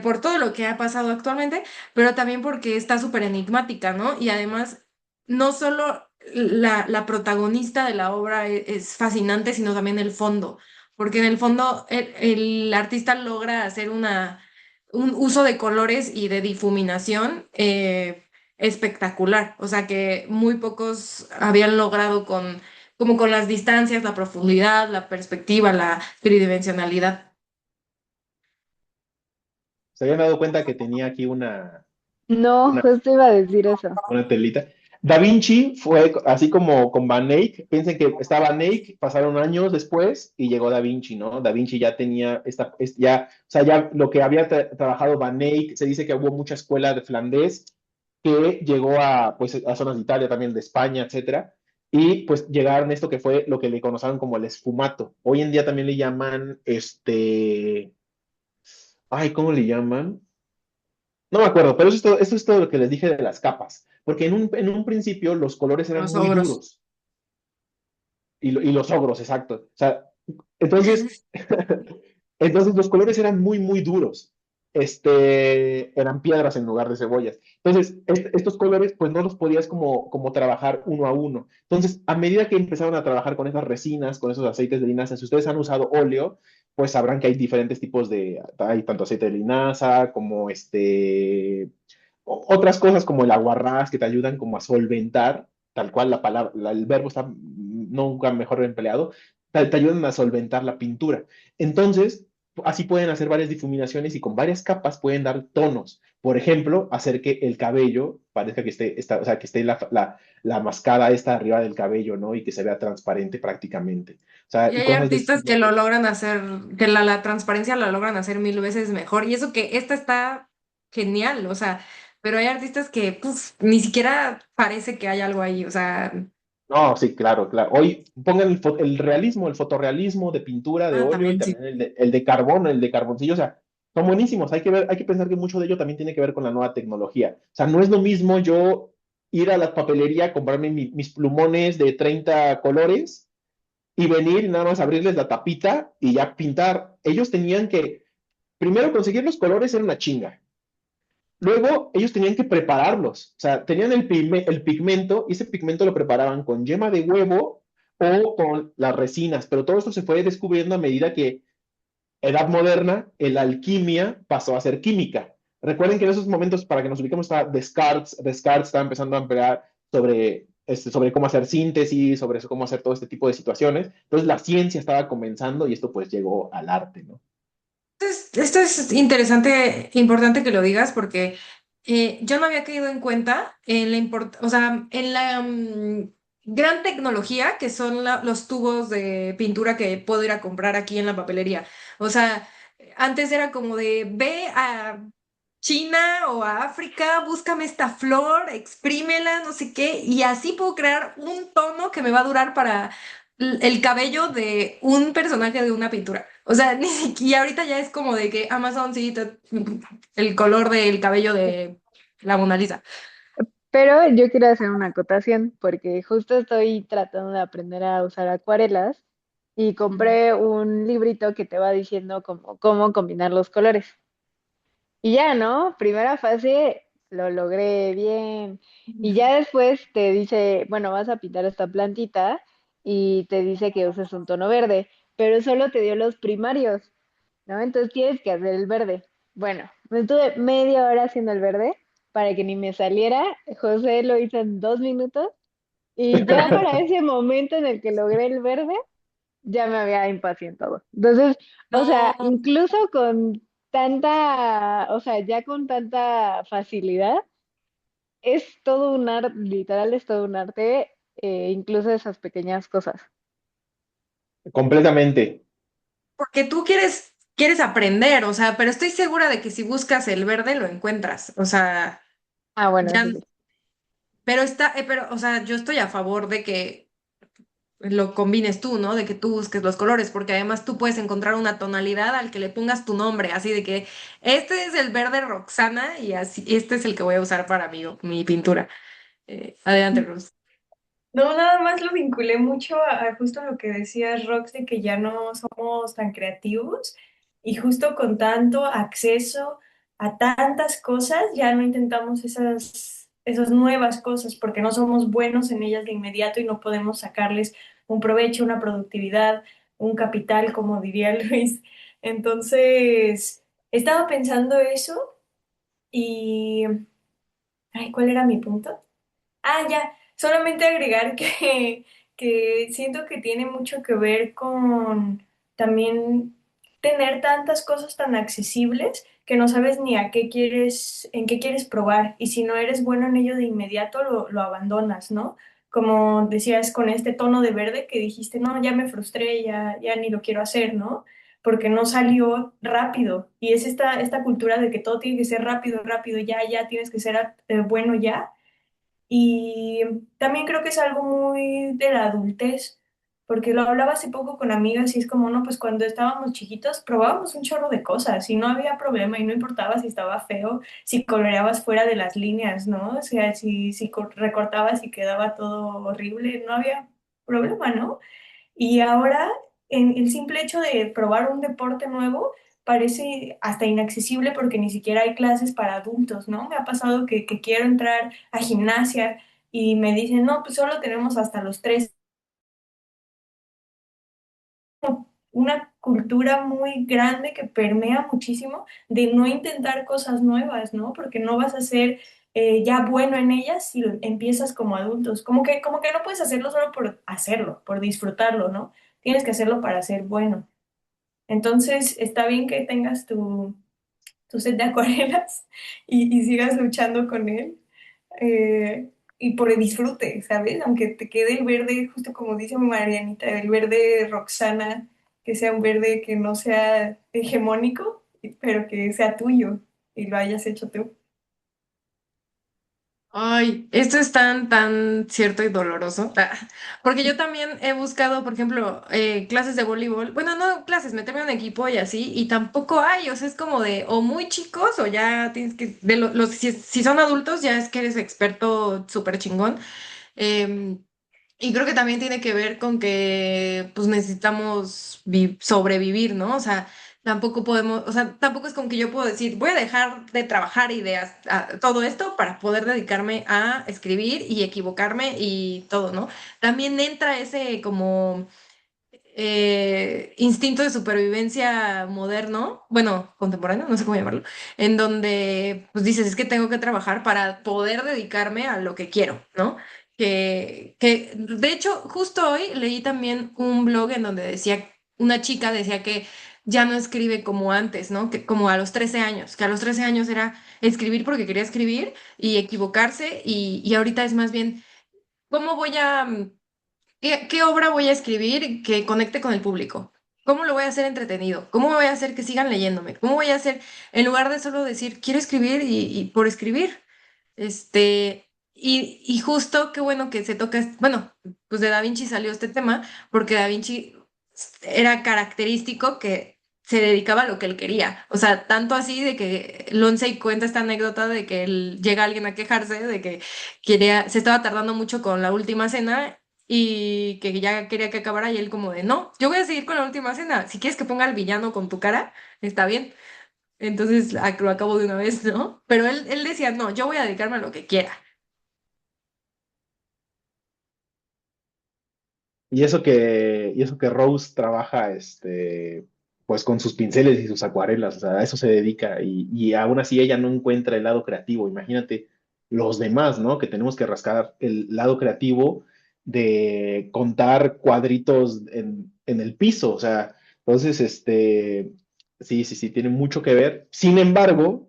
por todo lo que ha pasado actualmente, pero también porque está súper enigmática, ¿no? Y además, no solo la protagonista de la obra es fascinante, sino también el fondo, porque en el fondo el artista logra hacer un uso de colores y de difuminación espectacular, o sea que muy pocos habían logrado como con las distancias, la profundidad, la perspectiva, la tridimensionalidad. ¿Se habían dado cuenta que tenía aquí No, una, justo iba a decir eso. una telita? Da Vinci fue así como con Van Eyck. Piensen que estaba Van Eyck, pasaron años después y llegó Da Vinci, ¿no? Da Vinci ya tenía ya, o sea, ya lo que había trabajado Van Eyck, se dice que hubo mucha escuela de flandés que llegó a, pues, a zonas de Italia, también de España, etcétera, y pues llegaron esto que fue lo que le conocieron como el esfumato. Hoy en día también le llaman, ay, ¿cómo le llaman? No me acuerdo, pero eso es todo lo que les dije de las capas, porque en un principio los colores eran Los muy ogros. duros y los ogros, exacto. O sea, entonces, entonces los colores eran muy, muy duros. Eran piedras en lugar de cebollas. Entonces, estos colores, pues no los podías como trabajar uno a uno. Entonces, a medida que empezaron a trabajar con esas resinas, con esos aceites de linaza, si ustedes han usado óleo, pues sabrán que hay diferentes tipos hay tanto aceite de linaza como otras cosas como el aguarrás que te ayudan como a solventar, tal cual la palabra, el verbo está nunca mejor empleado, te ayudan a solventar la pintura. Entonces, así pueden hacer varias difuminaciones y con varias capas pueden dar tonos. Por ejemplo, hacer que el cabello parezca que o sea, que esté la mascada esta arriba del cabello, ¿no? Y que se vea transparente prácticamente. O sea, Y y hay cosas de artistas estilo. que lo logran hacer, que la transparencia la logran hacer mil veces mejor. Y eso que esta está genial, o sea, pero hay artistas que pues, ni siquiera parece que hay algo ahí, o sea, No, sí, claro, claro. Hoy pongan el realismo, el fotorrealismo de pintura, de óleo y también sí. también el de carbón, el de carboncillo. O sea, son buenísimos. Hay que pensar que mucho de ello también tiene que ver con la nueva tecnología. O sea, no es lo mismo yo ir a la papelería, comprarme mis plumones de 30 colores y venir y nada más abrirles la tapita y ya pintar. Ellos tenían que, primero conseguir los colores era una chinga. Luego ellos tenían que prepararlos, o sea, tenían el pigmento y ese pigmento lo preparaban con yema de huevo o con las resinas, pero todo esto se fue descubriendo a medida que edad moderna, la alquimia pasó a ser química. Recuerden que en esos momentos, para que nos ubiquemos, estaba Descartes estaba empezando a emplear sobre cómo hacer síntesis, sobre cómo hacer todo este tipo de situaciones. Entonces la ciencia estaba comenzando y esto pues llegó al arte, ¿no? Esto es interesante, importante que lo digas porque yo no había caído en cuenta en o sea, en la gran tecnología que son los tubos de pintura que puedo ir a comprar aquí en la papelería. O sea, antes era como de ve a China o a África, búscame esta flor, exprímela, no sé qué, y así puedo crear un tono que me va a durar para el cabello de un personaje de una pintura. O sea, y ahorita ya es como de que Amazon sí, el color del cabello de la Mona Lisa. Pero yo quiero hacer una acotación porque justo estoy tratando de aprender a usar acuarelas y Ujú. compré un librito que te va diciendo cómo combinar los colores. Y ya, ¿no? Primera fase lo logré bien. Y ya después te dice, bueno, vas a pintar esta plantita y te dice que uses un tono verde, pero solo te dio los primarios, ¿no? Entonces tienes que hacer el verde. Bueno, me estuve media hora haciendo el verde para que ni me saliera. José lo hizo en 2 minutos y ya para ese momento en el que logré el verde, ya me había impacientado. Entonces, o sea, No, incluso con tanta, o sea, ya con tanta facilidad, es todo un arte, literal es todo un arte, incluso esas pequeñas cosas. completamente. Porque tú quieres aprender, o sea, pero estoy segura de que si buscas el verde lo encuentras, o sea, Ah, bueno, ya, eso sí. pero, o sea, yo estoy a favor de que lo combines tú, ¿no? De que tú busques los colores, porque además tú puedes encontrar una tonalidad al que le pongas tu nombre, así de que este es el verde Roxana y así, este es el que voy a usar para mi pintura. Adelante, Rose. No, nada más lo vinculé mucho a justo lo que decías, Rox, de que ya no somos tan creativos y justo con tanto acceso a tantas cosas, ya no intentamos esas nuevas cosas porque no somos buenos en ellas de inmediato y no podemos sacarles un provecho, una productividad, un capital, como diría Luis. Entonces, estaba pensando eso y... Ay, ¿cuál era mi punto? Ah, ya, solamente agregar que siento que tiene mucho que ver con también tener tantas cosas tan accesibles que no sabes ni a qué quieres, en qué quieres probar. Y si no eres bueno en ello de inmediato, lo abandonas, ¿no? Como decías con este tono de verde que dijiste, no, ya me frustré, ya ni lo quiero hacer, ¿no? Porque no salió rápido. Y es esta cultura de que todo tiene que ser rápido, rápido, ya, tienes que ser bueno ya. Y también creo que es algo muy de la adultez, porque lo hablaba hace poco con amigas y es como, no, pues cuando estábamos chiquitos probábamos un chorro de cosas y no había problema y no importaba si estaba feo, si coloreabas fuera de las líneas, ¿no? O sea, si recortabas y quedaba todo horrible, no había problema, ¿no? Y ahora, en el simple hecho de probar un deporte nuevo, parece hasta inaccesible porque ni siquiera hay clases para adultos, ¿no? Me ha pasado que quiero entrar a gimnasia y me dicen, no, pues solo tenemos hasta los 3. Una cultura muy grande que permea muchísimo de no intentar cosas nuevas, ¿no? Porque no vas a ser ya bueno en ellas si lo empiezas como adultos. Como que no puedes hacerlo solo por hacerlo, por disfrutarlo, ¿no? Tienes que hacerlo para ser bueno. Entonces, está bien que tengas tu set de acuarelas y sigas luchando con él. Y por el disfrute, ¿sabes? Aunque te quede el verde, justo como dice Marianita, el verde Roxana, que sea un verde que no sea hegemónico, pero que sea tuyo y lo hayas hecho tú. Ay, esto es tan cierto y doloroso. Porque yo también he buscado, por ejemplo, clases de voleibol. Bueno, no clases, meterme en un equipo y así, y tampoco hay. O sea, es como de o muy chicos o ya tienes que, si son adultos, ya es que eres experto súper chingón. Em, y creo que también tiene que ver con que pues necesitamos sobrevivir, ¿no? O sea, tampoco podemos, o sea, tampoco es como que yo puedo decir, voy a dejar de trabajar y de todo esto para poder dedicarme a escribir y equivocarme y todo, ¿no? También entra ese como instinto de supervivencia moderno, bueno, contemporáneo, no sé cómo llamarlo, en donde pues dices, es que tengo que trabajar para poder dedicarme a lo que quiero, ¿no? Que de hecho, justo hoy leí también un blog en donde decía, una chica decía que ya no escribe como antes, ¿no? Que como a los 13 años, que a los 13 años era escribir porque quería escribir y equivocarse y ahorita es más bien, ¿cómo voy a qué obra voy a escribir que conecte con el público? ¿Cómo lo voy a hacer entretenido? ¿Cómo voy a hacer que sigan leyéndome? ¿Cómo voy a hacer, en lugar de solo decir, quiero escribir y por escribir? Y justo qué bueno que se toca, bueno, pues de Da Vinci salió este tema, porque Da Vinci era característico que se dedicaba a lo que él quería. O sea, tanto así de que Lindsay cuenta esta anécdota de que llega alguien a quejarse de que se estaba tardando mucho con la última cena y que ya quería que acabara y él como de, no, yo voy a seguir con la última cena. Si quieres que ponga al villano con tu cara, está bien. Entonces lo acabo de una vez, ¿no? Pero él decía, no, yo voy a dedicarme a lo que quiera. Y eso que Rose trabaja, pues con sus pinceles y sus acuarelas, o sea, a eso se dedica y aún así ella no encuentra el lado creativo. Imagínate los demás, ¿no? Que tenemos que rascar el lado creativo de contar cuadritos en el piso, o sea, entonces, sí, sí, sí, tiene mucho que ver. Sin embargo,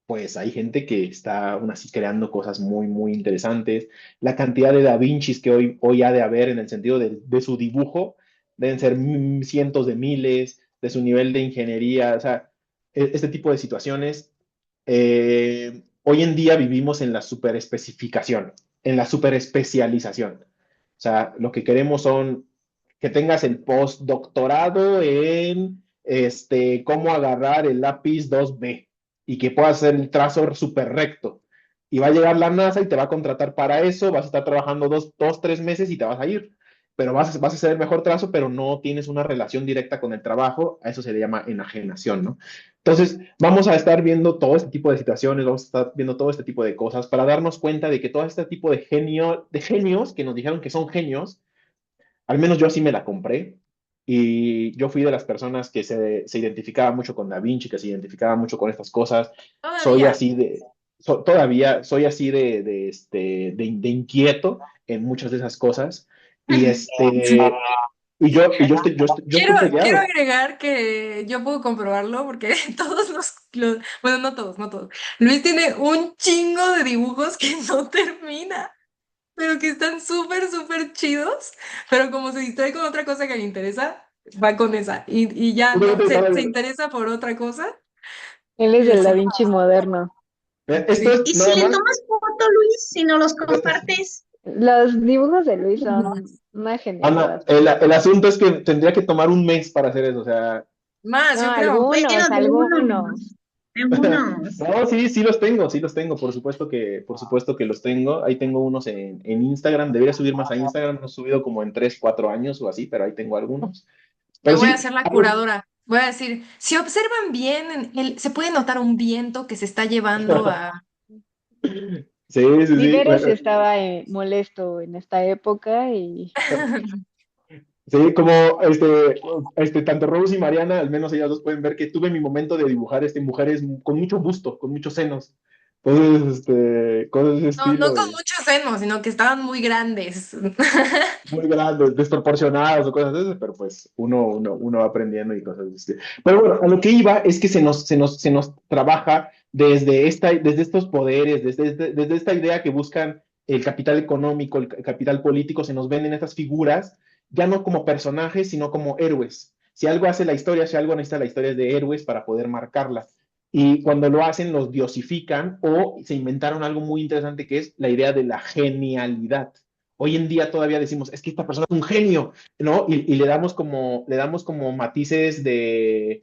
pues hay gente que está aún así creando cosas muy, muy interesantes. La cantidad de Da Vincis que hoy ha de haber en el sentido de su dibujo deben ser cientos de miles, de su nivel de ingeniería, o sea, este tipo de situaciones. Hoy en día vivimos en la superespecificación, en la superespecialización. O sea, lo que queremos son que tengas el postdoctorado en cómo agarrar el lápiz 2B y que puedas hacer el trazo súper recto. Y va a llegar la NASA y te va a contratar para eso, vas a estar trabajando 3 meses y te vas a ir. Pero vas a hacer el mejor trazo, pero no tienes una relación directa con el trabajo. A eso se le llama enajenación, ¿no? Entonces, vamos a estar viendo todo este tipo de situaciones, vamos a estar viendo todo este tipo de cosas para darnos cuenta de que todo este tipo de genios que nos dijeron que son genios, al menos yo así me la compré. Y yo fui de las personas que se identificaba mucho con Da Vinci, que se identificaba mucho con estas cosas. Soy Todavía. así todavía soy así de inquieto en muchas de esas cosas. Y yo Quiero, estoy quiero peleado. agregar que yo puedo comprobarlo porque todos bueno, no todos, no todos. Luis tiene un chingo de dibujos que no termina, pero que están súper, súper chidos, pero como se distrae con otra cosa que le interesa, va con esa y ya no, se interesa por otra cosa Él y es el Da decide. Vinci moderno. Esto Sí. es Y si nada le más. tomas foto, Luis, si no los compartes. Los dibujos de Luis son una Ana, genialidad. el asunto es que tendría que tomar un mes para hacer eso, o sea, Más, No, yo creo. Bueno, algunos, de algunos. unos, de unos. no, sí, sí los tengo, por supuesto que los tengo, ahí tengo unos en Instagram, debería subir más a Instagram, no he subido como en 3, 4 años o así, pero ahí tengo algunos, pero Yo voy a sí, ser la curadora. Voy a decir, si observan bien, se puede notar un viento que se está llevando a... sí, sí, sí, Viveros bueno, estaba molesto en esta época y sí, como tanto Rose y Mariana, al menos ellas dos pueden ver que tuve mi momento de dibujar mujeres con mucho busto, con muchos senos, entonces, cosas de ese No, no estilo. con muchos senos, sino que estaban muy grandes. Muy grandes, desproporcionados o cosas de esas, pero pues uno va aprendiendo y cosas así. Pero bueno, a lo que iba es que se nos trabaja desde estos poderes, desde esta idea que buscan el capital económico, el capital político, se nos venden estas figuras ya no como personajes, sino como héroes. Si algo hace la historia, si algo necesita la historia es de héroes para poder marcarla. Y cuando lo hacen, los diosifican o se inventaron algo muy interesante que es la idea de la genialidad. Hoy en día todavía decimos, es que esta persona es un genio, ¿no? Y le damos como matices de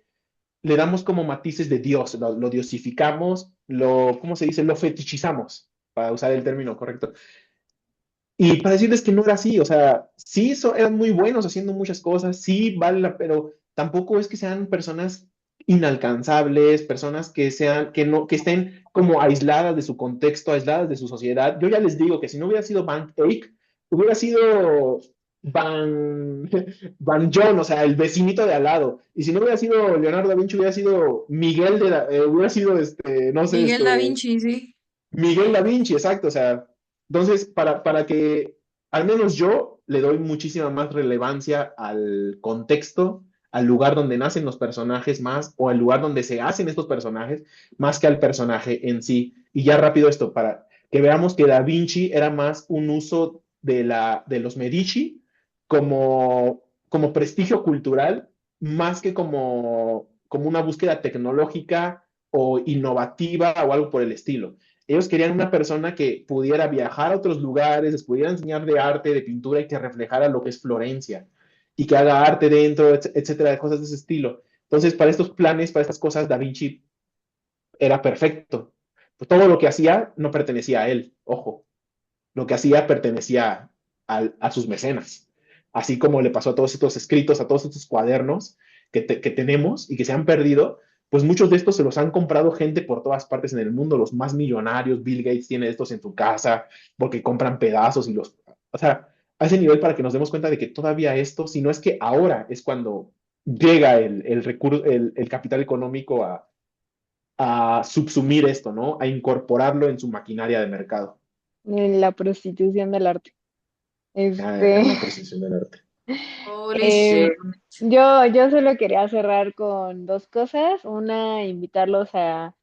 Dios, lo diosificamos, ¿cómo se dice? Lo fetichizamos, para usar el término correcto. Y para decirles que no era así, o sea, sí eran muy buenos haciendo muchas cosas, sí pero tampoco es que sean personas inalcanzables, personas que estén como aisladas de su contexto, aisladas de su sociedad. Yo ya les digo que si no hubiera sido Van Eyck, hubiera sido Van, Van John, o sea, el vecinito de al lado. Y si no hubiera sido Leonardo da Vinci, hubiera sido hubiera sido no sé, Miguel Da Vinci, sí. Miguel Da Vinci, exacto, o sea, entonces, para que al menos yo le doy muchísima más relevancia al contexto, al lugar donde nacen los personajes más, o al lugar donde se hacen estos personajes, más que al personaje en sí. Y ya rápido esto, para que veamos que Da Vinci era más un uso de los Medici como prestigio cultural, más que como una búsqueda tecnológica o innovativa o algo por el estilo. Ellos querían una persona que pudiera viajar a otros lugares, les pudiera enseñar de arte, de pintura y que reflejara lo que es Florencia y que haga arte dentro, etcétera, cosas de ese estilo. Entonces, para estos planes, para estas cosas, Da Vinci era perfecto. Pues todo lo que hacía no pertenecía a él, ojo, lo que hacía pertenecía a sus mecenas. Así como le pasó a todos estos escritos, a todos estos cuadernos que tenemos y que se han perdido, pues muchos de estos se los han comprado gente por todas partes en el mundo, los más millonarios, Bill Gates tiene estos en su casa, porque compran pedazos o sea, a ese nivel para que nos demos cuenta de que todavía esto, si no es que ahora es cuando llega el capital económico a subsumir esto, ¿no? A incorporarlo en su maquinaria de mercado. en la prostitución del arte. A Este, la precisión del arte. Holy eh, shit. yo solo quería cerrar con dos cosas. Una, invitarlos a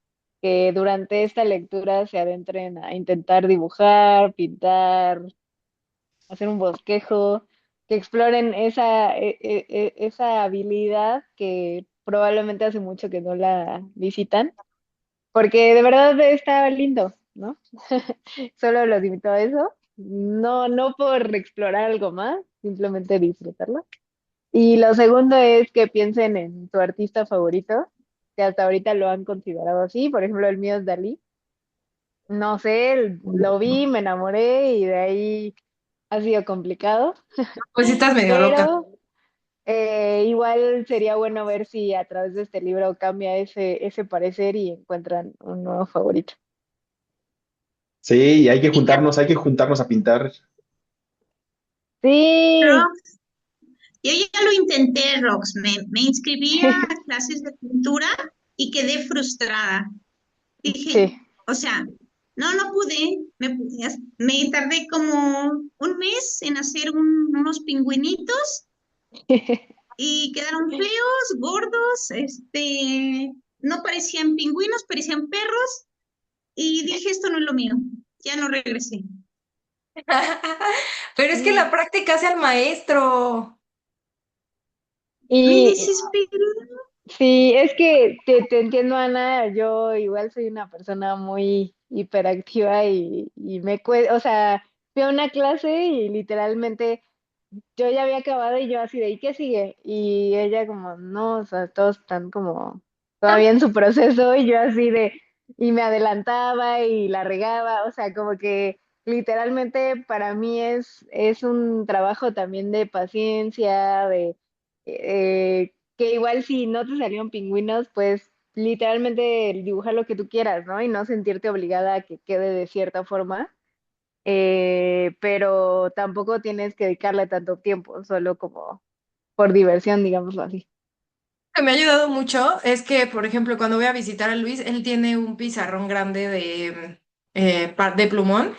que durante esta lectura se adentren a intentar dibujar, pintar, hacer un bosquejo, que exploren esa habilidad que probablemente hace mucho que no la visitan, porque de verdad está lindo, ¿no? Solo los invito a eso, no, no por explorar algo más, simplemente disfrutarlo. Y lo segundo es que piensen en tu artista favorito, que hasta ahorita lo han considerado así. Por ejemplo, el mío es Dalí. No sé, lo vi, me enamoré y de ahí ha sido complicado, Pues sí estás medio loca. pero igual sería bueno ver si a través de este libro cambia ese parecer y encuentran un nuevo favorito. Sí, Y ya, hay que juntarnos a pintar. Sí, Rox, yo ya lo intenté, Rox. Me inscribí a clases de pintura y quedé frustrada. Dije, sí. o sea, no pude. Me tardé como un mes en hacer unos pingüinitos y quedaron feos, gordos, no parecían pingüinos, parecían perros y dije, esto no es lo mío. Ya no regresé. Pero es que la práctica hace al maestro. Me Y desesperé. sí, es que te entiendo, Ana. Yo igual soy una persona muy hiperactiva y o sea, fui a una clase y literalmente yo ya había acabado y yo así de, ¿y qué sigue? Y ella como, no, o sea, todos están como todavía en su proceso y yo así de, y me adelantaba y la regaba, o sea, como que literalmente para mí es un trabajo también de paciencia, que igual si no te salieron pingüinos, pues literalmente dibujar lo que tú quieras, ¿no? Y no sentirte obligada a que quede de cierta forma, pero tampoco tienes que dedicarle tanto tiempo, solo como por diversión, digámoslo así. Que me ha ayudado mucho es que, por ejemplo, cuando voy a visitar a Luis, él tiene un pizarrón grande de plumón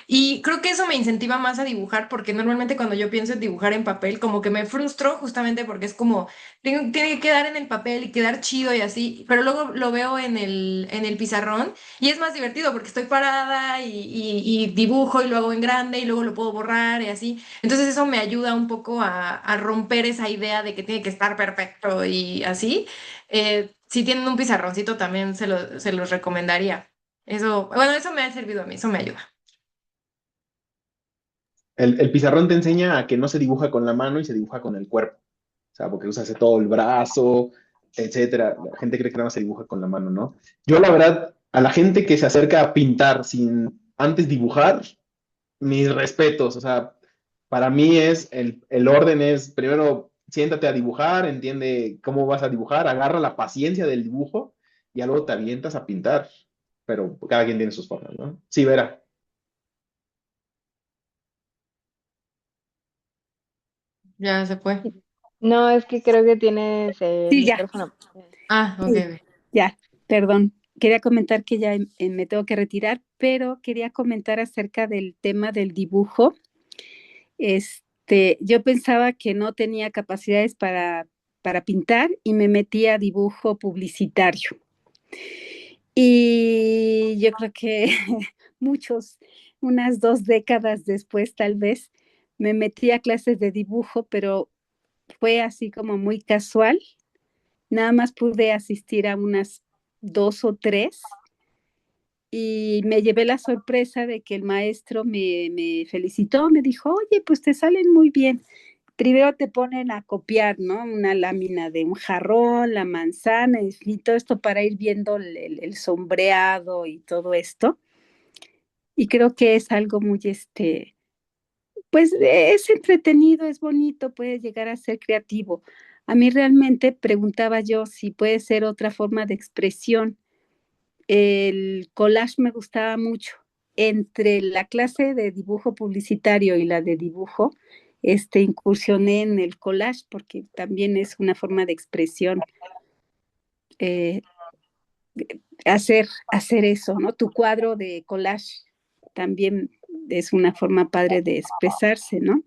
y creo que eso me incentiva más a dibujar porque normalmente cuando yo pienso en dibujar en papel, como que me frustro justamente porque es como, tiene que quedar en el papel y quedar chido y así, pero luego lo veo en el pizarrón y es más divertido porque estoy parada y dibujo y lo hago en grande y luego lo puedo borrar y así. Entonces eso me ayuda un poco a romper esa idea de que tiene que estar perfecto y así. Si tienen un pizarroncito también se los recomendaría. Eso, bueno, eso me ha servido a mí, eso me ayuda. El pizarrón te enseña a que no se dibuja con la mano y se dibuja con el cuerpo. O sea, porque usas todo el brazo, etcétera. La gente cree que nada más se dibuja con la mano, ¿no? Yo, la verdad, a la gente que se acerca a pintar sin antes dibujar, mis respetos. O sea, para mí el orden es, primero, siéntate a dibujar, entiende cómo vas a dibujar, agarra la paciencia del dibujo y ya luego te avientas a pintar. Pero cada quien tiene sus formas, ¿no? Sí, Vera. Ya se fue. No, es que creo que tienes el Sí, ya, micrófono. Ah, ok. sí, ya, perdón. Quería comentar que ya me tengo que retirar, pero quería comentar acerca del tema del dibujo. Yo pensaba que no tenía capacidades para pintar y me metí a dibujo publicitario. Y yo creo que muchos, unas 2 décadas después tal vez, me metí a clases de dibujo, pero fue así como muy casual. Nada más pude asistir a unas 2 o 3 y me llevé la sorpresa de que el maestro me felicitó, me dijo, oye, pues te salen muy bien. Primero te ponen a copiar, ¿no? Una lámina de un jarrón, la manzana, y todo esto para ir viendo el sombreado y todo esto. Y creo que es algo muy, pues es entretenido, es bonito, puede llegar a ser creativo. A mí realmente preguntaba yo si puede ser otra forma de expresión. El collage me gustaba mucho. Entre la clase de dibujo publicitario y la de dibujo, incursioné en el collage porque también es una forma de expresión, eh, hacer eso, ¿no? Tu cuadro de collage también es una forma padre de expresarse, ¿no?